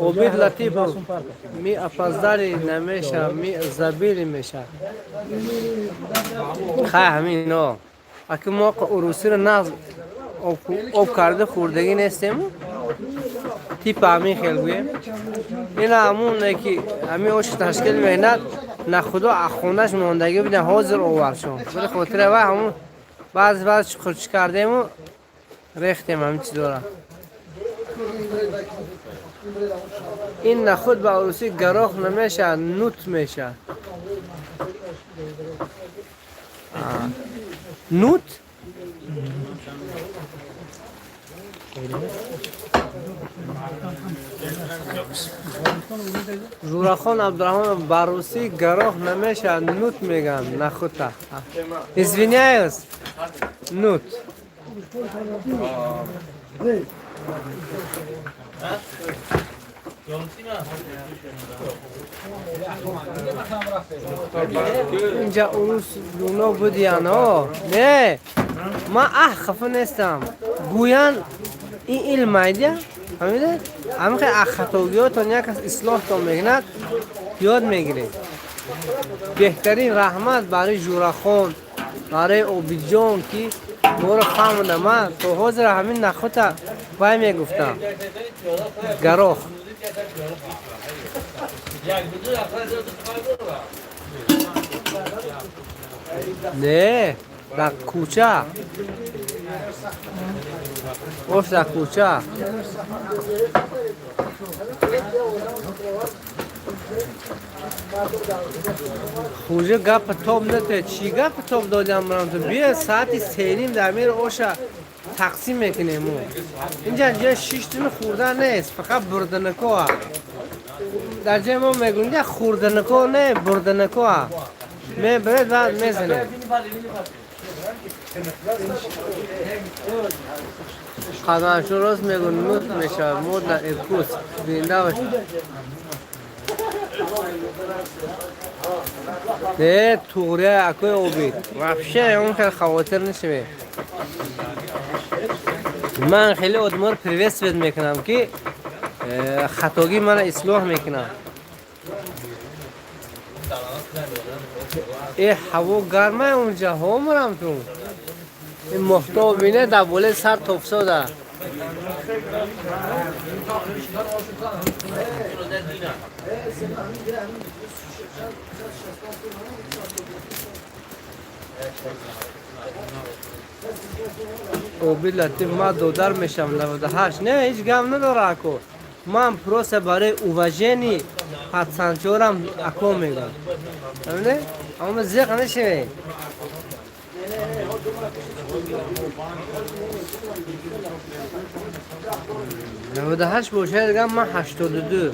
обид латипов ми опоздали нمیشه ми забили میشه همین ها اگه ما عروسی رو نقض آب کرده خوردگی نیستیم تیپ همین خیلی این همونه که همین اوش تشکیل میند نه خدا اخوندش ماندگی بیدن حاضر آور شون بده خاطره و همون بعض خورچ کردیم و ریختیم همین چی داره این نخود به عروسی گراخ نمیشه نوت میشه نوت جورخان عبدالرحمن به عروسی گراخ نمیشه نوت میگن نخوتا извиняюсь نوت اینجا عروس لونا بودیان ها نه ما خفه نیستم گویان این علم ایده فهمیده همه خیلی خطاگیاتون یک از اصلاح تا میگند یاد میگیرید بهترین رحمت برای جورخان برای اوبیجان که مورا فهمده من تو حاضر همین نخوتا بای میگفتم گراخ نه در کوچه اوش در کوچه خوجه گپ توب نته چی گپ توب دادم برام تو بیا ساعتی سینیم در میر اوشا تقسیم میکنیم اینجا جای 6 تون خوردن نیست فقط بردنکو در جای ما میگونیم خوردنکو نه بردنکو می برد بعد میزنه خدمانشو راست میگون مود میشه مود در ارکوز بینده باشه ده توره اکوی اوبید وفشه اون که خواهتر نشمه من خیلی ادمار پریوست بید میکنم که خطاگی من اصلاح میکنم ای هوا گرمه اونجا همرم تو این مفتو بینه در بوله سر تفساده اوبی لطیف ما دودر میشم 98 نه هیچ گم نداره اکو من پروسه برای اووژنی پتسانچورم اکو میگم همینه؟ اما زیق نشه 98 باشه دیگه من 82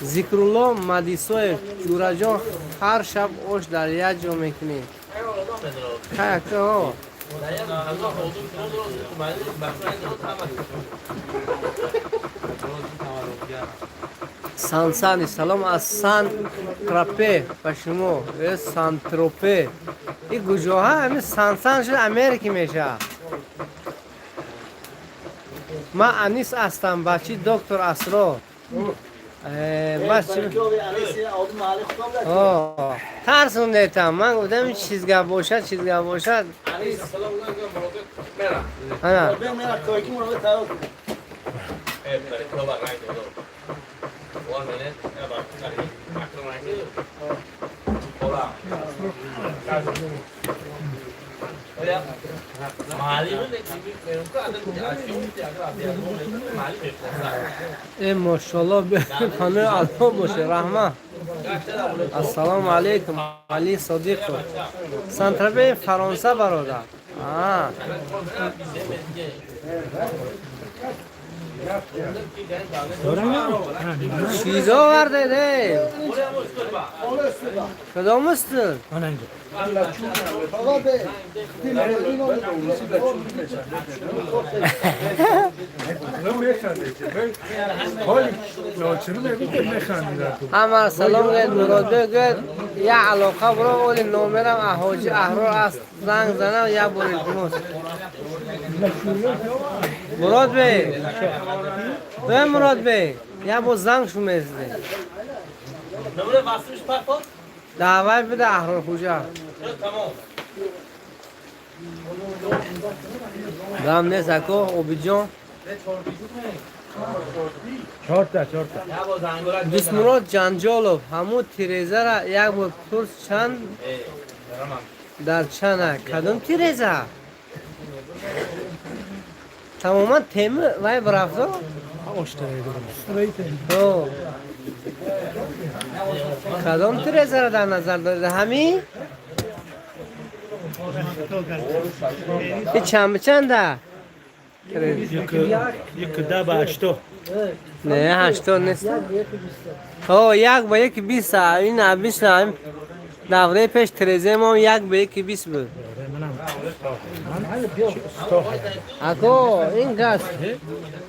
ذکرالله مدیسوی جورا جان هر شب اوش در یک جا میکنی خیلی که ها سانسانی سلام از سان تراپه به شما سان تروپه این گوجه ها همین سانسان شد امریکی میشه ما انیس هستم بچی دکتر اسرار بس ترسون دیتم من گفتم این چیزگاه باشد چیزگاه باشد انا ای ماشاءالله خانه الله باشه رحمه السلام علیکم علی صدیق سنتربه فرانسه برادر چیزا ورده ده کدام استن؟ همه سلام گید مراده گید یه علاقه برو اولی نومرم احاجی احرار است زنگ زنم یه برید کنوست مراد بی به مراد بی یه با زنگ شو میزده نمونه واسمش پاپا دعوت بده احرار خوجه تمام دم نیست اکو اوبی جان دوست مراد جنجالوف همون تیریزه را یک بار پرس چند در چنه کدوم تیریزه تماما تیمه وای برافتا کدوم تیریزه را در نظر دارید همین این چنده یک ده به 80 نه 80 نیست او یک با یک 20 این نه 20 نه دوره پیش تریزه ما یک به یک 20 بود اکو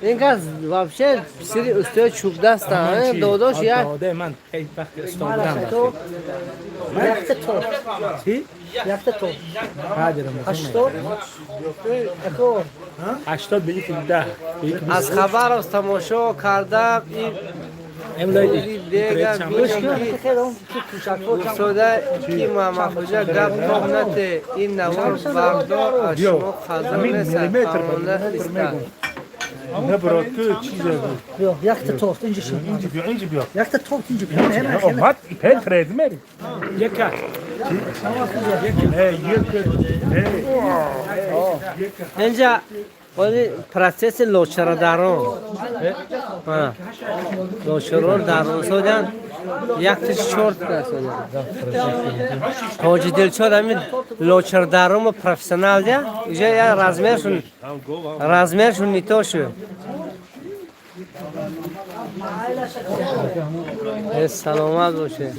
این گاز وابشه سری استوی چوب دست دوداش یک من خیلی وقت استوردم یک تو ندارم 80 به یک ده از خبر از تماشا کردم این املایی دیگر سوده این محمد خوجه گفت توب نته این نوار بردار از شما خزر نیست قانونه استن نه برات که چیزه بود یک توست اینجا شو اینجا بیا یک توست اینجا بیا اومد این خرید میری یک اینجا ولی پروسس لوچرا دارم لوچرا دارم سودن یک تیش چورت کرد حاجی دلشاد همین لوچرا دارم پروفسیونال ده اینجا یا رزمرشون نیتا شد سلامت باشه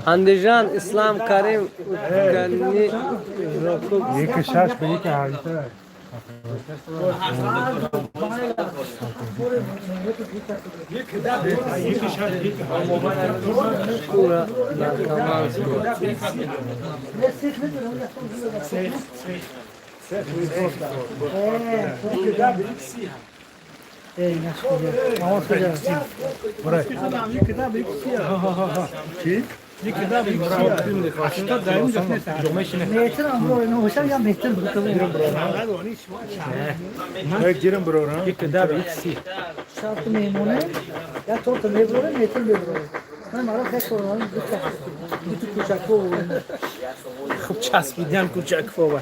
اندیجان اسلام کریم گنی یک شش به یک حالیتر پورا کمال گیرم برو را یک کتاب یک سی شرط میمونه یا تو تو میبره میتون ببره من مرا فکر کنم تو کوچکو خوب چسبیدن کوچک فوق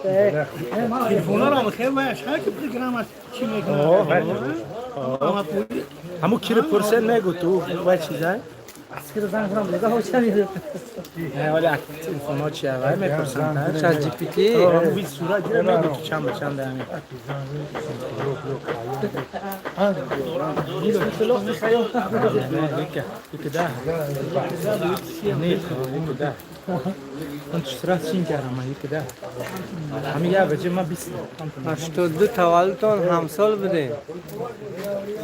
تلفن را خیر باش هر کی پروگرام چی میکنه همو کیر پرسه نگو تو و چیزا اسکر زنگ کنم لگا هوچه میده نه ولی تلفن ها چیه ولی میپرسن چت جی پی تی همو وی صورت گیره نگو که چند به چند همین یک ده نه یک ده من اشتراک چین کردم من یک ده همین یه بچه من 20 82 تولدتان همسال بده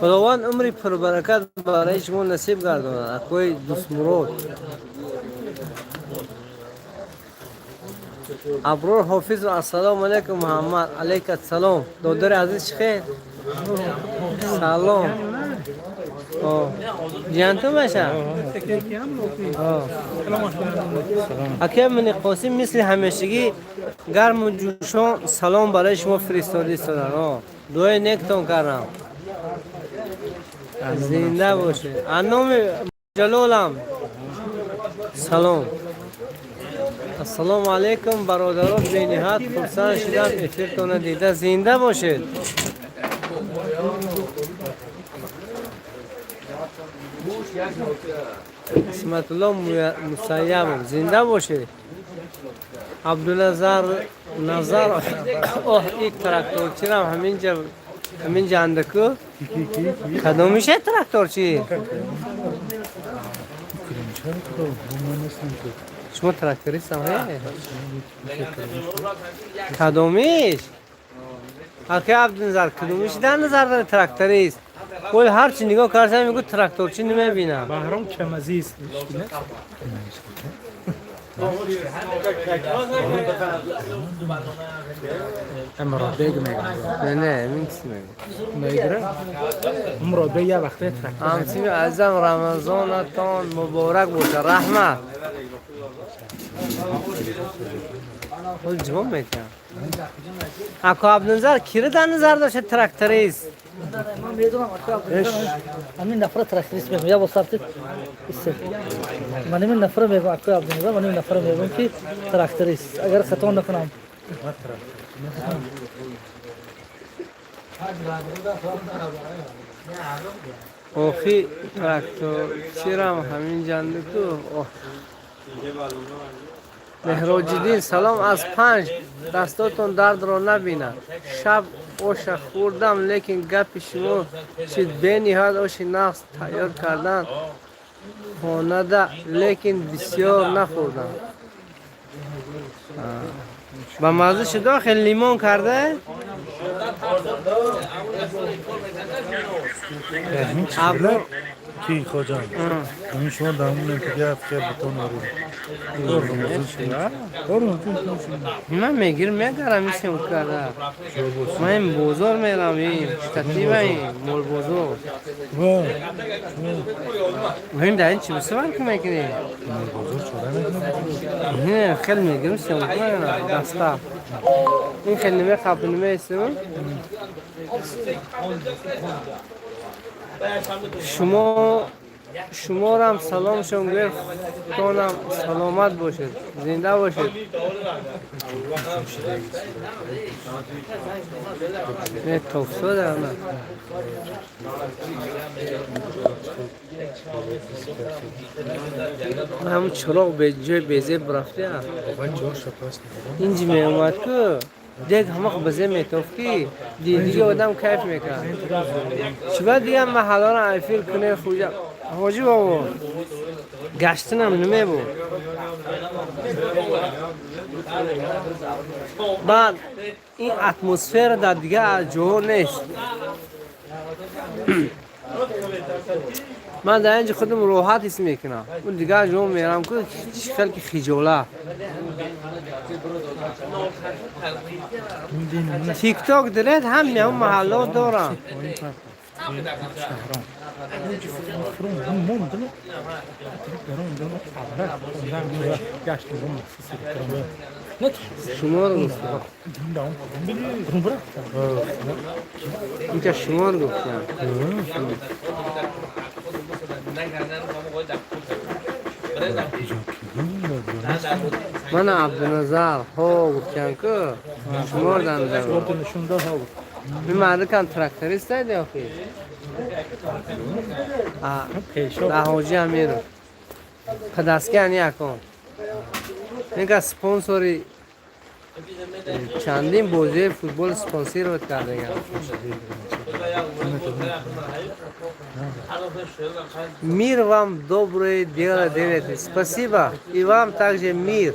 خداوند عمری پربرکت برای شما نصیب گرداند اکوی دوست مراد ابرار حافظ و السلام علیکم محمد علیک السلام دادر عزیز خیر سلام جان تو باشه اکی من قاسم مثل همیشگی گرم و جوشان سلام برای شما فرستاده شدن دوی نکتون کردم زنده باشه انام جلالم سلام السلام علیکم برادران به نهایت خرسند شدم افیرتون دیده زنده باشید اسمت الله مسیب زنده باشید عبدالنظر نظر اوه یک تراکتور چرا همینجا اندکو کدوم میشه تراکتور چی شما تراکتوریست هم کدومیش اکی عبدالنظر کدومیش در نظر داره تراکتوریست کل هر چی نگاه کردم میگو تراکتورچی نمیبینم بهرام کمزیست امراد بیگ میگم نه من کسی میگره امراد بیگ یه وقته ترک همچنین ازم رمضانتان مبارک باشه رحمت خود جواب میکنم اکو عبدالنظر کیره در نظر داشته تراکتوریست من میدونم همین نفر تراکتوریست میگم یا با سرت من این نفر میگم اکو عبدالنظر من این نفر میگم که تراکتوریست اگر خطا نکنم اوخی تراکتور چیرم همین جنده تو مهراجدین سلام از 5 دستاتون درد رو نبینم شب اوش خوردم لیکن گپ شما چید به نهایت اوش نقص تیار کردن خانده لیکن بسیار نخوردم با مزه شده خیلی لیمون کرده کی خواجه این شما دامون دیگه افکار بتون آره من میگیرم میگرم میشم کرده من این بزرگ میرم این شتاتی و این مول بزرگ این در این چی بسیار که میکنی؟ نه خیلی میگیرم شم کنم دستا این خیلی نمی خواب نمیستم شما را هم سلام شما گفت کنم سلامت باشید زنده باشید نه توفسو دارم نه همون چراغ به جای بیزه برفته اینجا می اومد که دیگه همه بزه میتوفتی دیگه آدم کیف میکنه چبا دیگه محلا را ایفیل کنه خوجا حاجی بابا گشتنم نمی بود بعد این اتمسفر در دیگه جور نیست من در اینجا خودم راحت حس میکنم اون دیگه جور میرم که شکل که خجاله تیک تاک دارد همه هم محلات دارم شما رو گفتم اینجا شما رو گفتم من عبدالنظر ها گفتم که شما رو دارم این مرده کن ترکتریست دایده آخی در حاجی هم میرو پدسکن یکم این که سپانسوری چندین بازی فوتبال سپانسیر رو کرده گم میر вам доброе дело делаете. Спасибо. И вам также мир.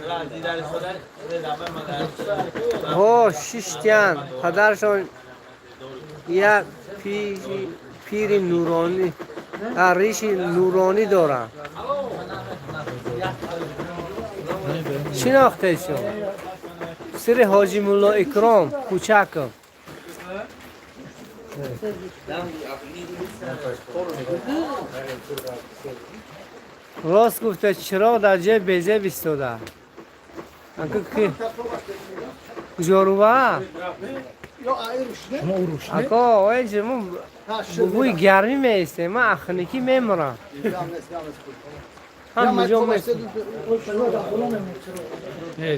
О, Шиштян, подаршон یک پیری نورانی ریشی نورانی دارم شناخته شو سر حاجی مولا اکرام کوچکم راست گفته چراغ در جای بیزه بیستاده انکه که کجا رو با؟ اکا وای جمون بوی گرمی میسته من اخنیکی میمرم هم بجا میسته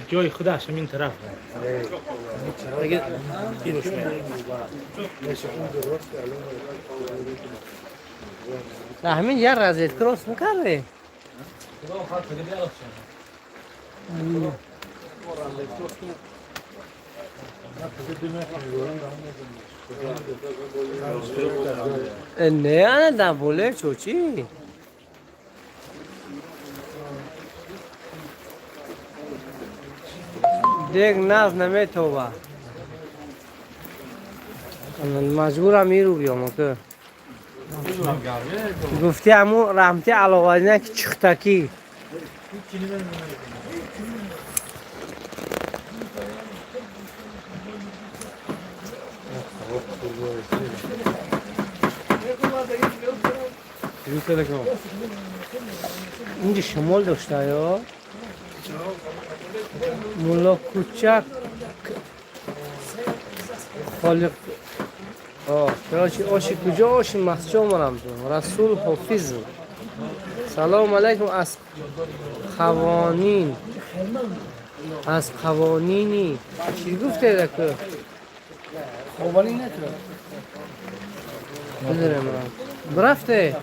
جای خودش همین طرف همین یه رزید کراس نکرده نه انا دنبوله چوچی دیگه ناز نمیتوبه مجبورم میرو بیام که گفتی همون رحمتی علاقه نه که چختکی اینجا شمال داشته یا مولا کوچک خالق آشی کجا آشی مسجد مرم تو رسول حافظ سلام علیکم از قوانینی چی گفته دکتر قوانین نکرد بدرم برفته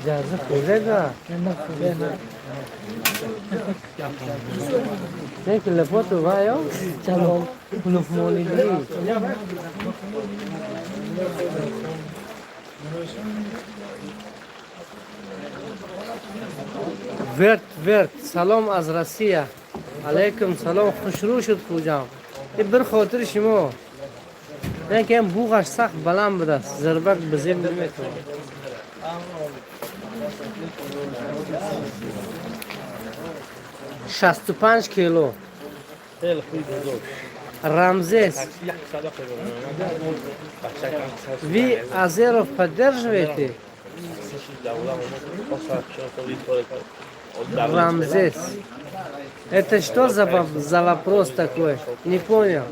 جازه خوزه دا نه که لپاتو بایا چلو کلوف مولی دی ورد سلام از روسیه علیکم سلام خوش رو شد خوجام این بر خاطر شما نه که این بوغش سخت بلند بوده ضربت به زیر نمیتونه 65 کیلو خیلی خوب بزرگ رمزیس یک صدا خیلی ви Азеров поддерживаете? Рамзес. Это что за вопрос такой? Не понял.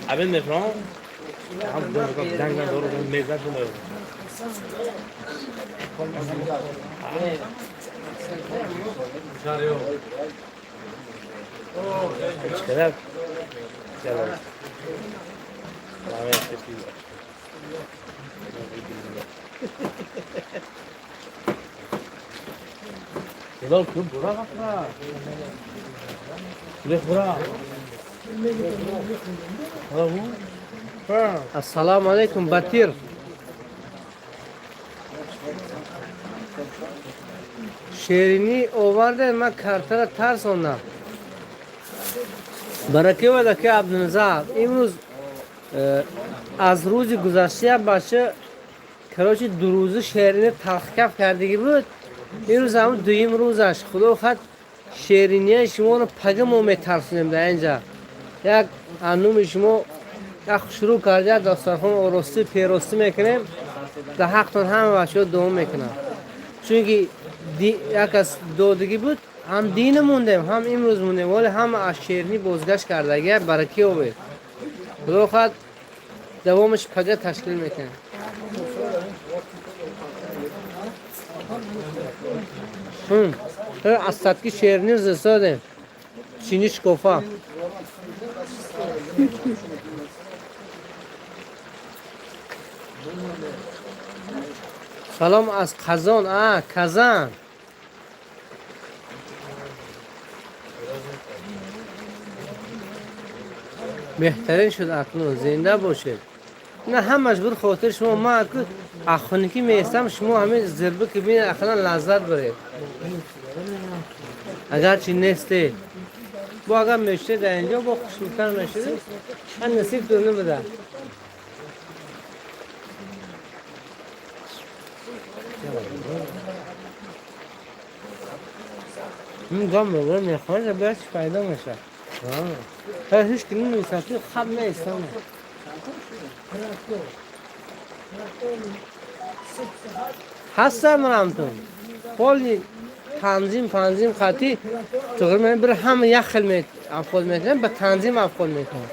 Abin ne falan? Abi bu dangan doğru mezar mı? Kadar. Kadar. Yol kim bura bakma. Bura bura. Assalomu alaykum Batir. شیرینی آورده من کارتر ترسوندم برکه و دکه عبدالنزار امروز از روز گذشته باشه کراچی دو روز شیرینی تلخکف کردگی بود امروز همون دویم روزش خدا خد شیرینی شما رو پگم و میترسونیم در اینجا یک انوم شما یک شروع کرده داستانخون ارستی پیرستی میکنیم در حقتون همه بچه دوم میکنم چونکه یک از دودگی بود هم دین موندیم هم امروز موندیم ولی هم از شیرینی بازگشت کرده اگر برکی اوید خدا خواهد دوامش پگه تشکیل میکنه از سطکی شیرینی زستادیم چینیش کفا سلام از کازان کازان بهترین شد اکنون زنده باشید نه هم مجبور خاطر شما ما اخونیکی میستم شما همه ضربه که بین اخنا لذت برید اگر چی نیسته با اگر میشته در اینجا با خوشمکن میشده من نصیب دونه بده این گام بگره میخوانه را باید فایده میشه هیچ که نمیساتی خواب نیستم هستم رامتون کلی تنظیم خطی تقریبا بر همه یک خیل افعال میکنم به تنظیم افعال میکنم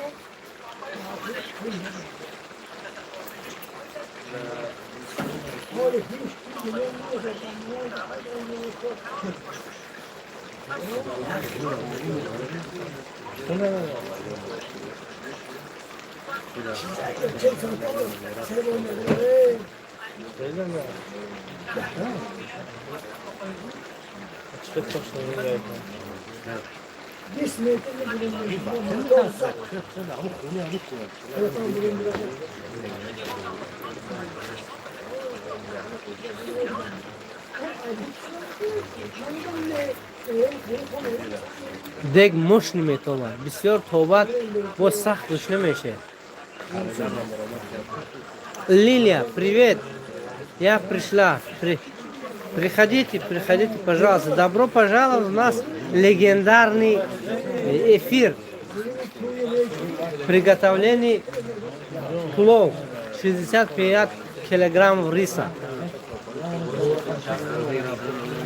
دیگ مش نمیتونه بسیار توبت با سخت گوش نمیشه Лилия, привет! Я пришла. Приходите, пожалуйста. Добро пожаловать в нас легендарный эфир. Приготовление плов. 65 килограммов риса.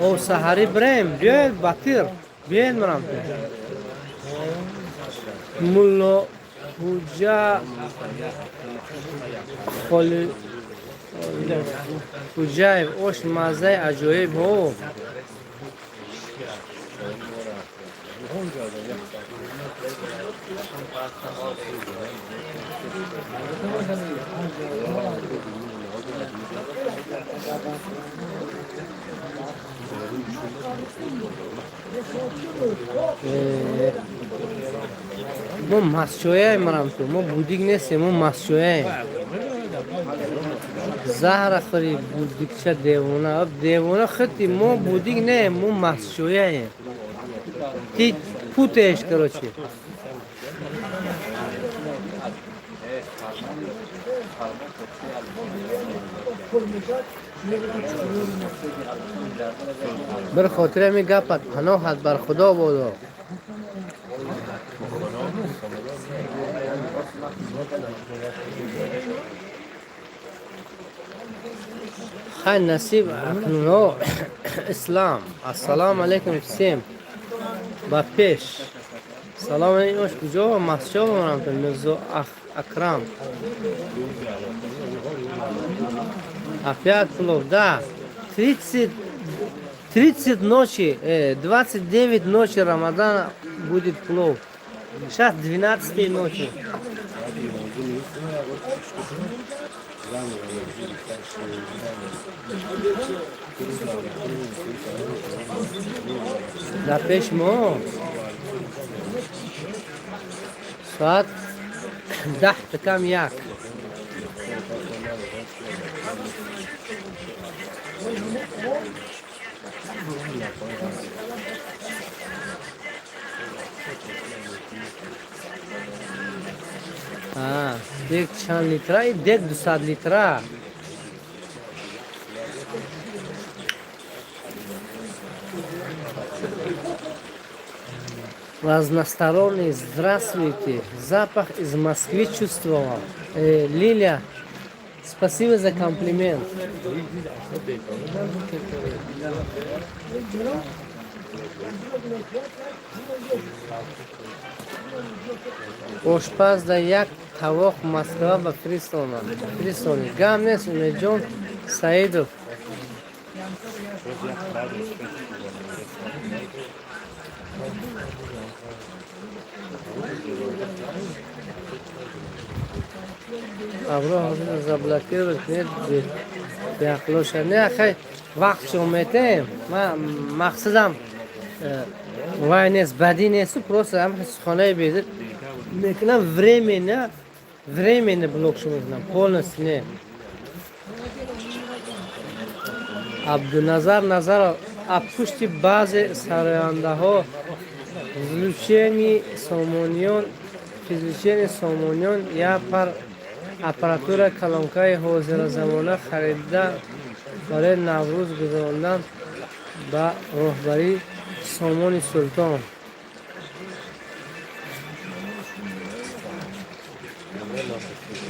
О, Сахари Брем, бьет Батыр. Бьет Мрам. Мулло Худжа Худжаев, очень мазай, аджоеб, о. ما مسجویه مرام تو ما بودیگ نیستیم ما مسجویه زهر خوری بودیگ چه دیوونه اب دیوونه خطی ما بودیگ نه ما مسجویه Ты путаешь, короче. بر خاطر می گپت پناهت بر خدا بودو. خیلی نصیب اکنونو اسلام. السلام علیکم افسیم با پیش سلام علیکم کجا مسجد منم تو مرزا اکرم опять плов да 30 ночи 29 ночи Рамадана будет плов сейчас 12 ночи да пешмо ساعت 10 کم یک دیگ چند لیتره دیگ 200 لیتره Разносторонний, здравствуйте. Запах из Москвы чувствовал. Лиля, спасибо за комплимент. Ошпаз да як тавоқ Москва ба фиристони. Гам нест Умедҷон Саидов. Авро заблокировать нет беақлоша. Не ахай вақт шуметем. Ма мақсадам вай нест бади несту просто ам сухонаи безид мекунам временно блокшо мекунам полностью не. Абдуназар Назаров об пушти базе сарояндаҳо излучение сомониён я пар аппаратура калонкаи ҳозиразамона харида барои Наврӯз гузарондан ба роҳбарии Сомони Султон.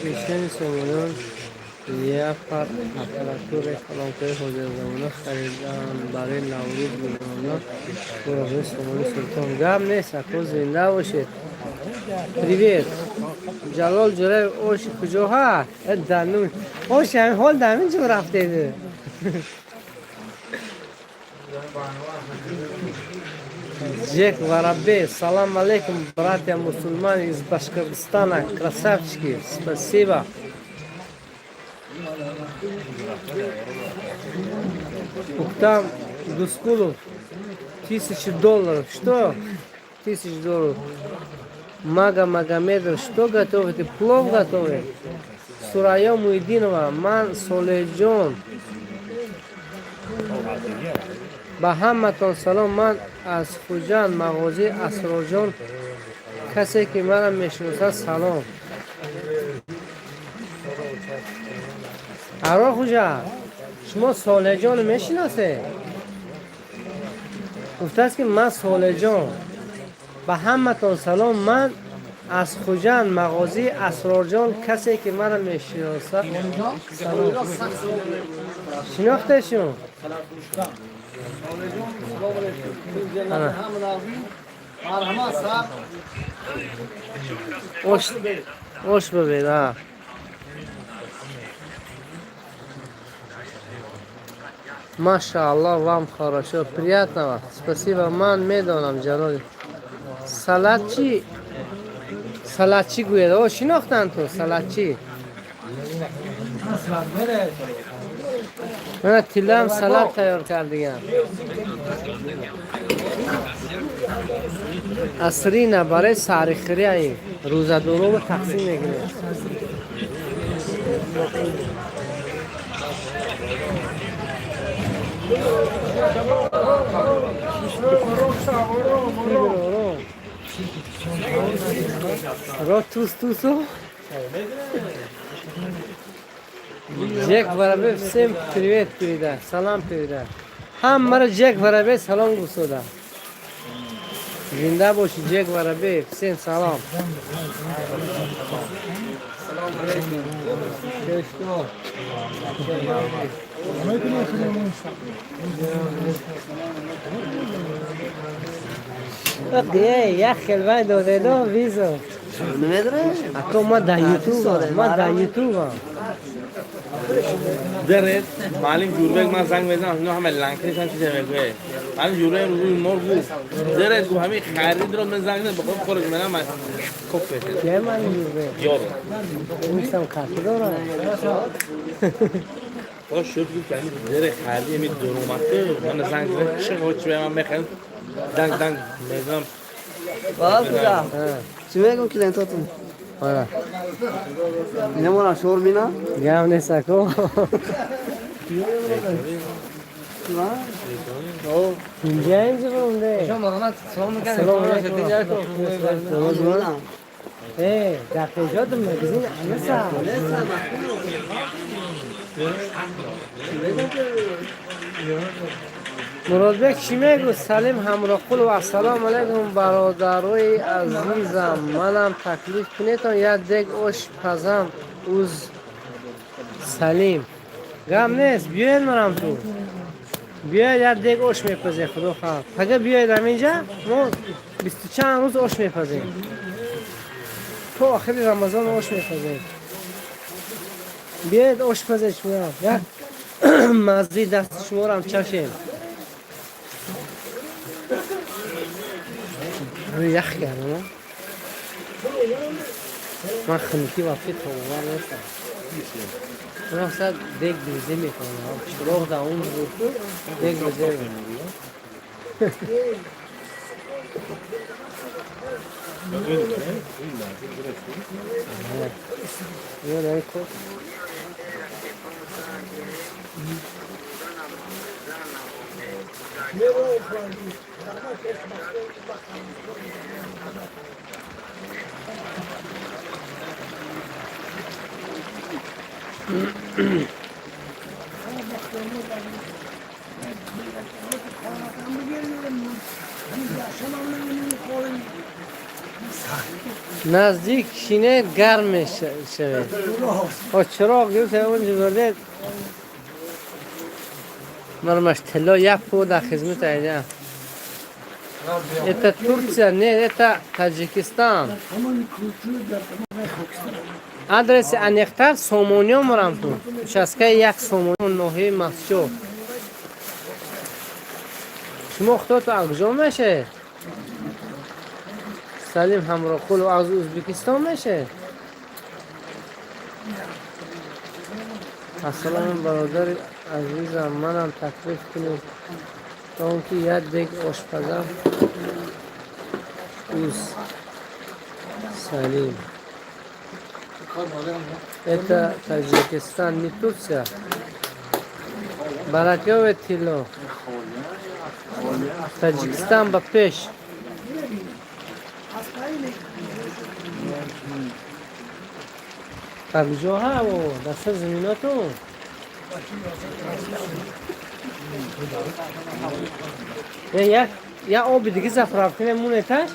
излучение сомониён я пар аппаратура калонкаи ҳозиразамона харидан барои Наврӯз гузарондан ба роҳбарии Сомони Султон. Гап нест, ако зинда бошед. Привет. Jalol Jo'rayev oshi kujo ha? Danum. Oshi ham hol damin jo rafte. Джек Воробей, салам алейкум, братья мусульмане из Башкортостана, красавчики, спасибо. Уктам Дускулов, $1000. Что? $1000. Мага Магомедов, что готовите? Плов готовы? Сурая Муидинова, Ман Соледжон. Бахаматон салом, ман аз Хуҷан, мағози Асроҷон. Касе ки мара мешиносад салом. Аро Хуҷа, шумо Солеҷон мешиносе? гуфтааст ки ман Солеҷон. ба ҳаматон салом, ман аз Хуҷанд, мағози Асрорҷон, касе ки мара мешиносад салом. шинохтешун? ош бабед. Машааллах, вам хорошо, приятного. Спасибо, ман медонам ҷалоли. Салатчи гӯяд. О, шинохтанд ту салатчи. мана тилам салат тайёр кардигам. асрина барои сарихӯрии рӯзадоровро тақсим мекунем. Ро тусу. Джек Воробей всем привет передай, салам передай. Хаммара Джек Воробей салом гусода. Зинда боши Джек Воробей, всем салам. اوکی یا خلوه داده دو ویزو اکو ما در یوتیوب هم درد معلم جوربک من زنگ بزنم اینا همه لنکش هم چیزه بگوه معلم جوربک روی مور گو درد گو همه خرید رو من زنگ بزنم بخور خورج منم من کپ بشه که من یوبه یارو نیستم کارتی دارم خدا شد گو کنی درد خریدی همی درومته من زنگ بزنم چه خوچ به من میخوام دنگ میزنم Valla kıza. Şimdi kim kilentotun? آره Ne var şor bina? گم نیست اکو اینجا اینجا بونده سلام علیکم در پیجات مگزین انسا مرادبک چی میگو سلیم همراه قل و السلام علیکم برادروی عزیزم منم تکلیف کنیتون یک دیگ اوش پزم اوز سلیم گم نیست بیاین مرم تو بیا یک دیگ اوش میپزه خدا خواهد اگه بیاید اینجا ما 20 چند روز اوش میپزیم تو آخر رمضان اوش میپزیم بیاید اوش پزه شما یک مزی دست شما رو هم چشیم روی یخ کردم من خنکی و فیت خوبان نیستم من اصلا دیگ بیزی میکنم شروع دا اون بود دیگ بیزی میکنم یه رای کن نزدیک شینه گرم میشه و چراغ گفت اونجا برده مرمش تلا یک پو در خدمت ایده ایتا ترکیه نه ایتا تاجیکستان آدرس انیختر سومونیو مرم تو شسکه یک سومونیو نوحی مسجو شما اختار تو اگجا میشه سلیم همراه قول و از ازبکستان میشه السلام برادر عزیزم منم تکلیف کنیم تا اونکه یک دیگ آشپزم اوز سلیم ایتا تاجیکستان نیتوسیا برکه و تیلو تاجیکستان با پیش کجاها و دست زمیناتون یا آب دیگه زفراف کنه مونه تش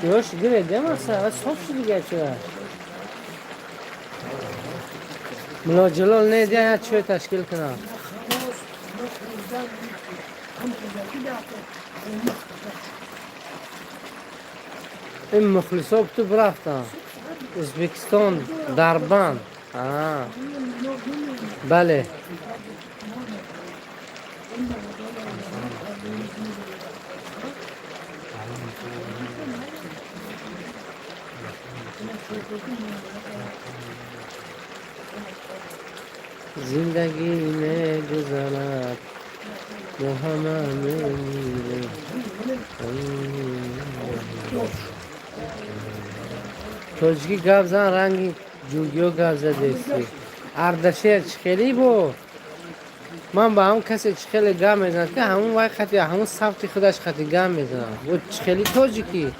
یاش گره دماسه و صاف شدی گه چه ملا جلال نیدی یا چه تشکیل کنم این مخلصا تو برفتن ازبکستان دربند بله زندگی میں گزارا وہ ہمیں توجگی گاب زن رنگی جوگیو گاب زده ایستی اردشیر خیلی بود من با همون کسی چخیلی گم میزنم که همون وقتی همون صفتی خودش خطی گم میزنم و چخیلی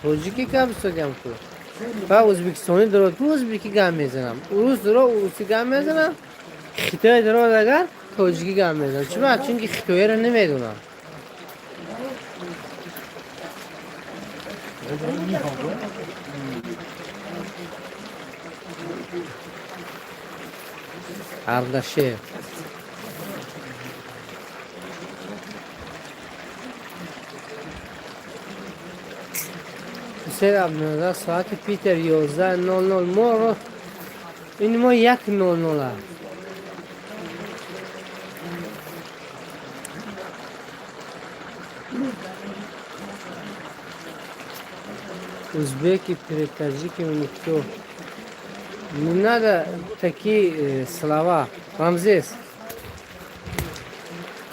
توجیکی که بسو گم کو و ازبکستانی درو تو ازبکی گم میزنم روز درو اوروسی گم میزنم خیتای درو اگر توجیکی گم میزنم چرا؟ چون که خیتایی رو نمیدونم اردشیر حسین عبدالنظر ساعت پیتر 11:00 ما رو این ما 1:00 هست Uzbeki Tadjiki Mukto не надо такие слова Рамзес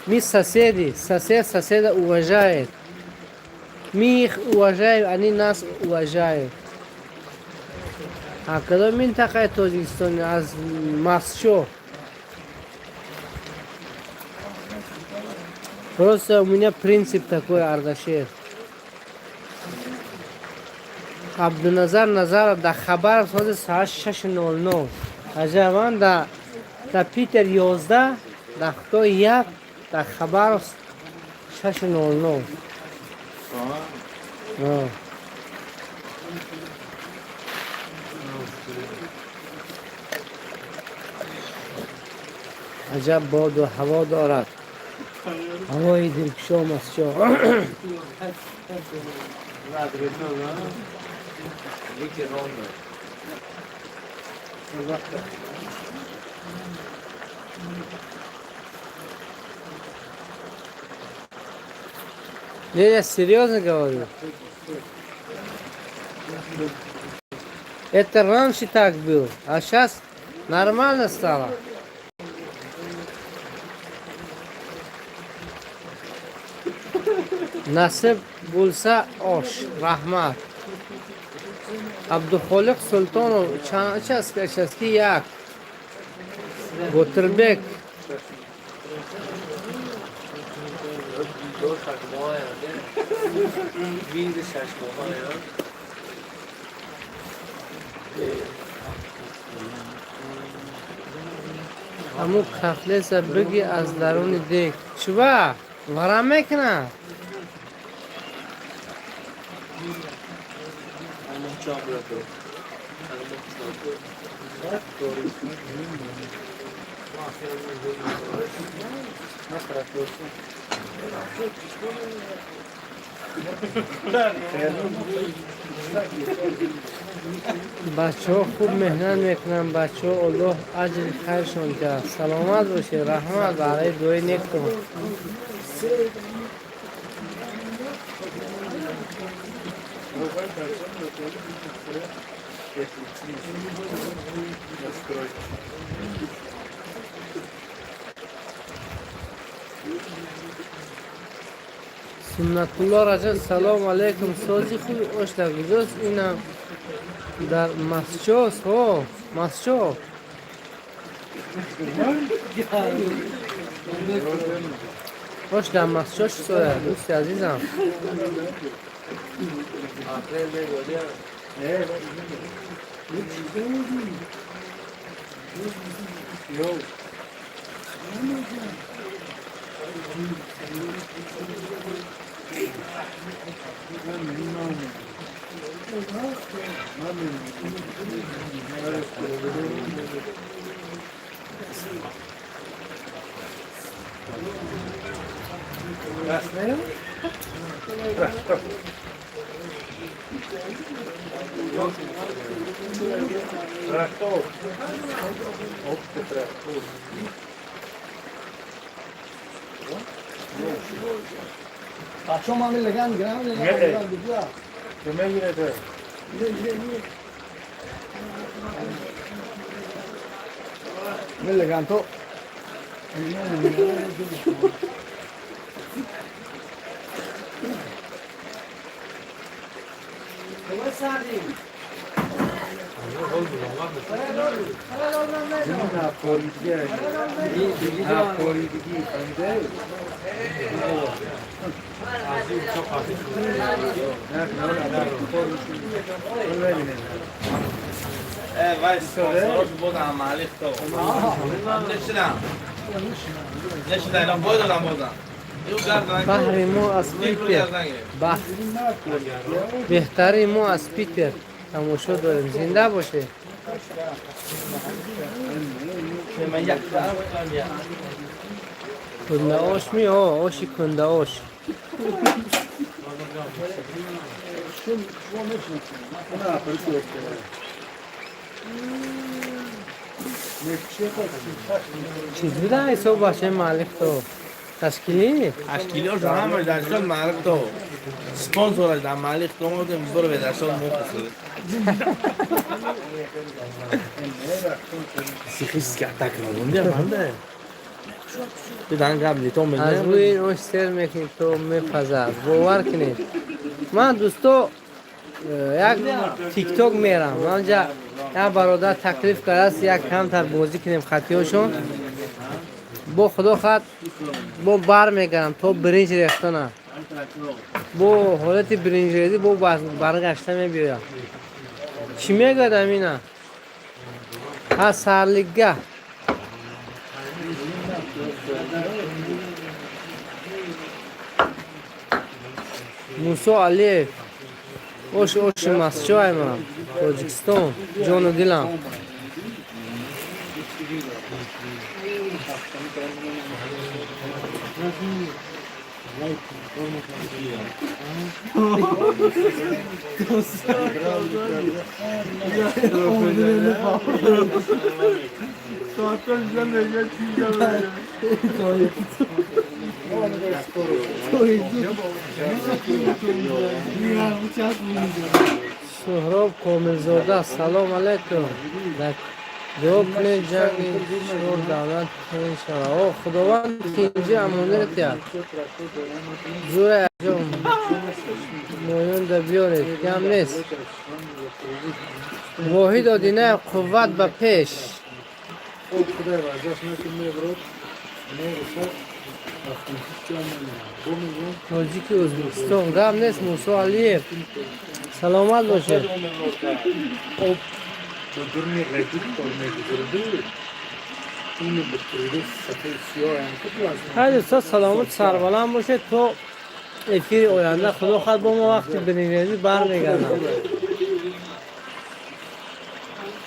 мы соседи сосед соседа уважает мы их уважаем они нас уважают а когда منطقه Таджикистан از Масчо просто у меня принцип такой Ардашир عبدالنظر نظر در خبر ساعت 6:00 اجوان در پیتر 11 در خطو 1 در خبر 6:00 عجب باد و هوا دارد هوای دلکشا مسجا Не, я серьезно говорю. Это раньше так было, а сейчас нормально стало. Насиб bo'lsa osh, rahmat. Abduxoliq Sultonov uchastka yak. Botirbek همون کفلس بگی از درون دیگ چوبا ورم میکنه بچه ها خوب مهنت میکنن بچه ها الله اجر خیرشون کرد سلامت باشه رحمت برای دوی نیکتون سنتالله راجع سلام علیکم سازی خوبی اشتر گذاشت اینم در مسجد ها مسجد باش در مسجد شده دوستی عزیزم Patrão mami legal, grande legal, legal. Também diretor. Me levantou. وای سوالات بود عملی تو. نشدم اینا بودم. یو گردن. بحر مو از پیتر بحر بهتری مو از پیتر تماشا داریم زنده باشه من یک دارم. کنده آش می آشی کنده آش چیز بودن ایسا باشه مالک تو تشکیلی؟ اشکیلی‌ها رو هم درشان معرف تو سپانسورش در مالیخ تو ما بودیم برو به درشان موفق سیخیست که اتک رو بونده فهمده بدن قبلی تو از میزنه روی این آش سر میکنی تو میپذر باور کنید من دوستو یک تیک توک میرم اونجا یک برادر تکلیف کرده است یک کمتر بازی کنیم خطیاشون با خدا خط با بر میگرم تا برنج ریختنه با حالت برنج ریزی با برگشته میبیرم چی میگردم اینا از سرلیگه موسا علیف اوش مسچای من تاجیکستان جان و دلم سهراب کاملزاده سلام علیکم در جواب کنید جنگ شور دولت کنید شما خداوند که اینجا امانت کرد زور اجام مایون در بیارید کم نیست واحد آدینه قوت به پیش تاجیک ازبکستان گم نیست موسا علیف سلامت باشه خیلی دوستا سلامت سربلند باشه تو افیر آینده خدا خواهد با ما وقتی بنیرازی برمیگردم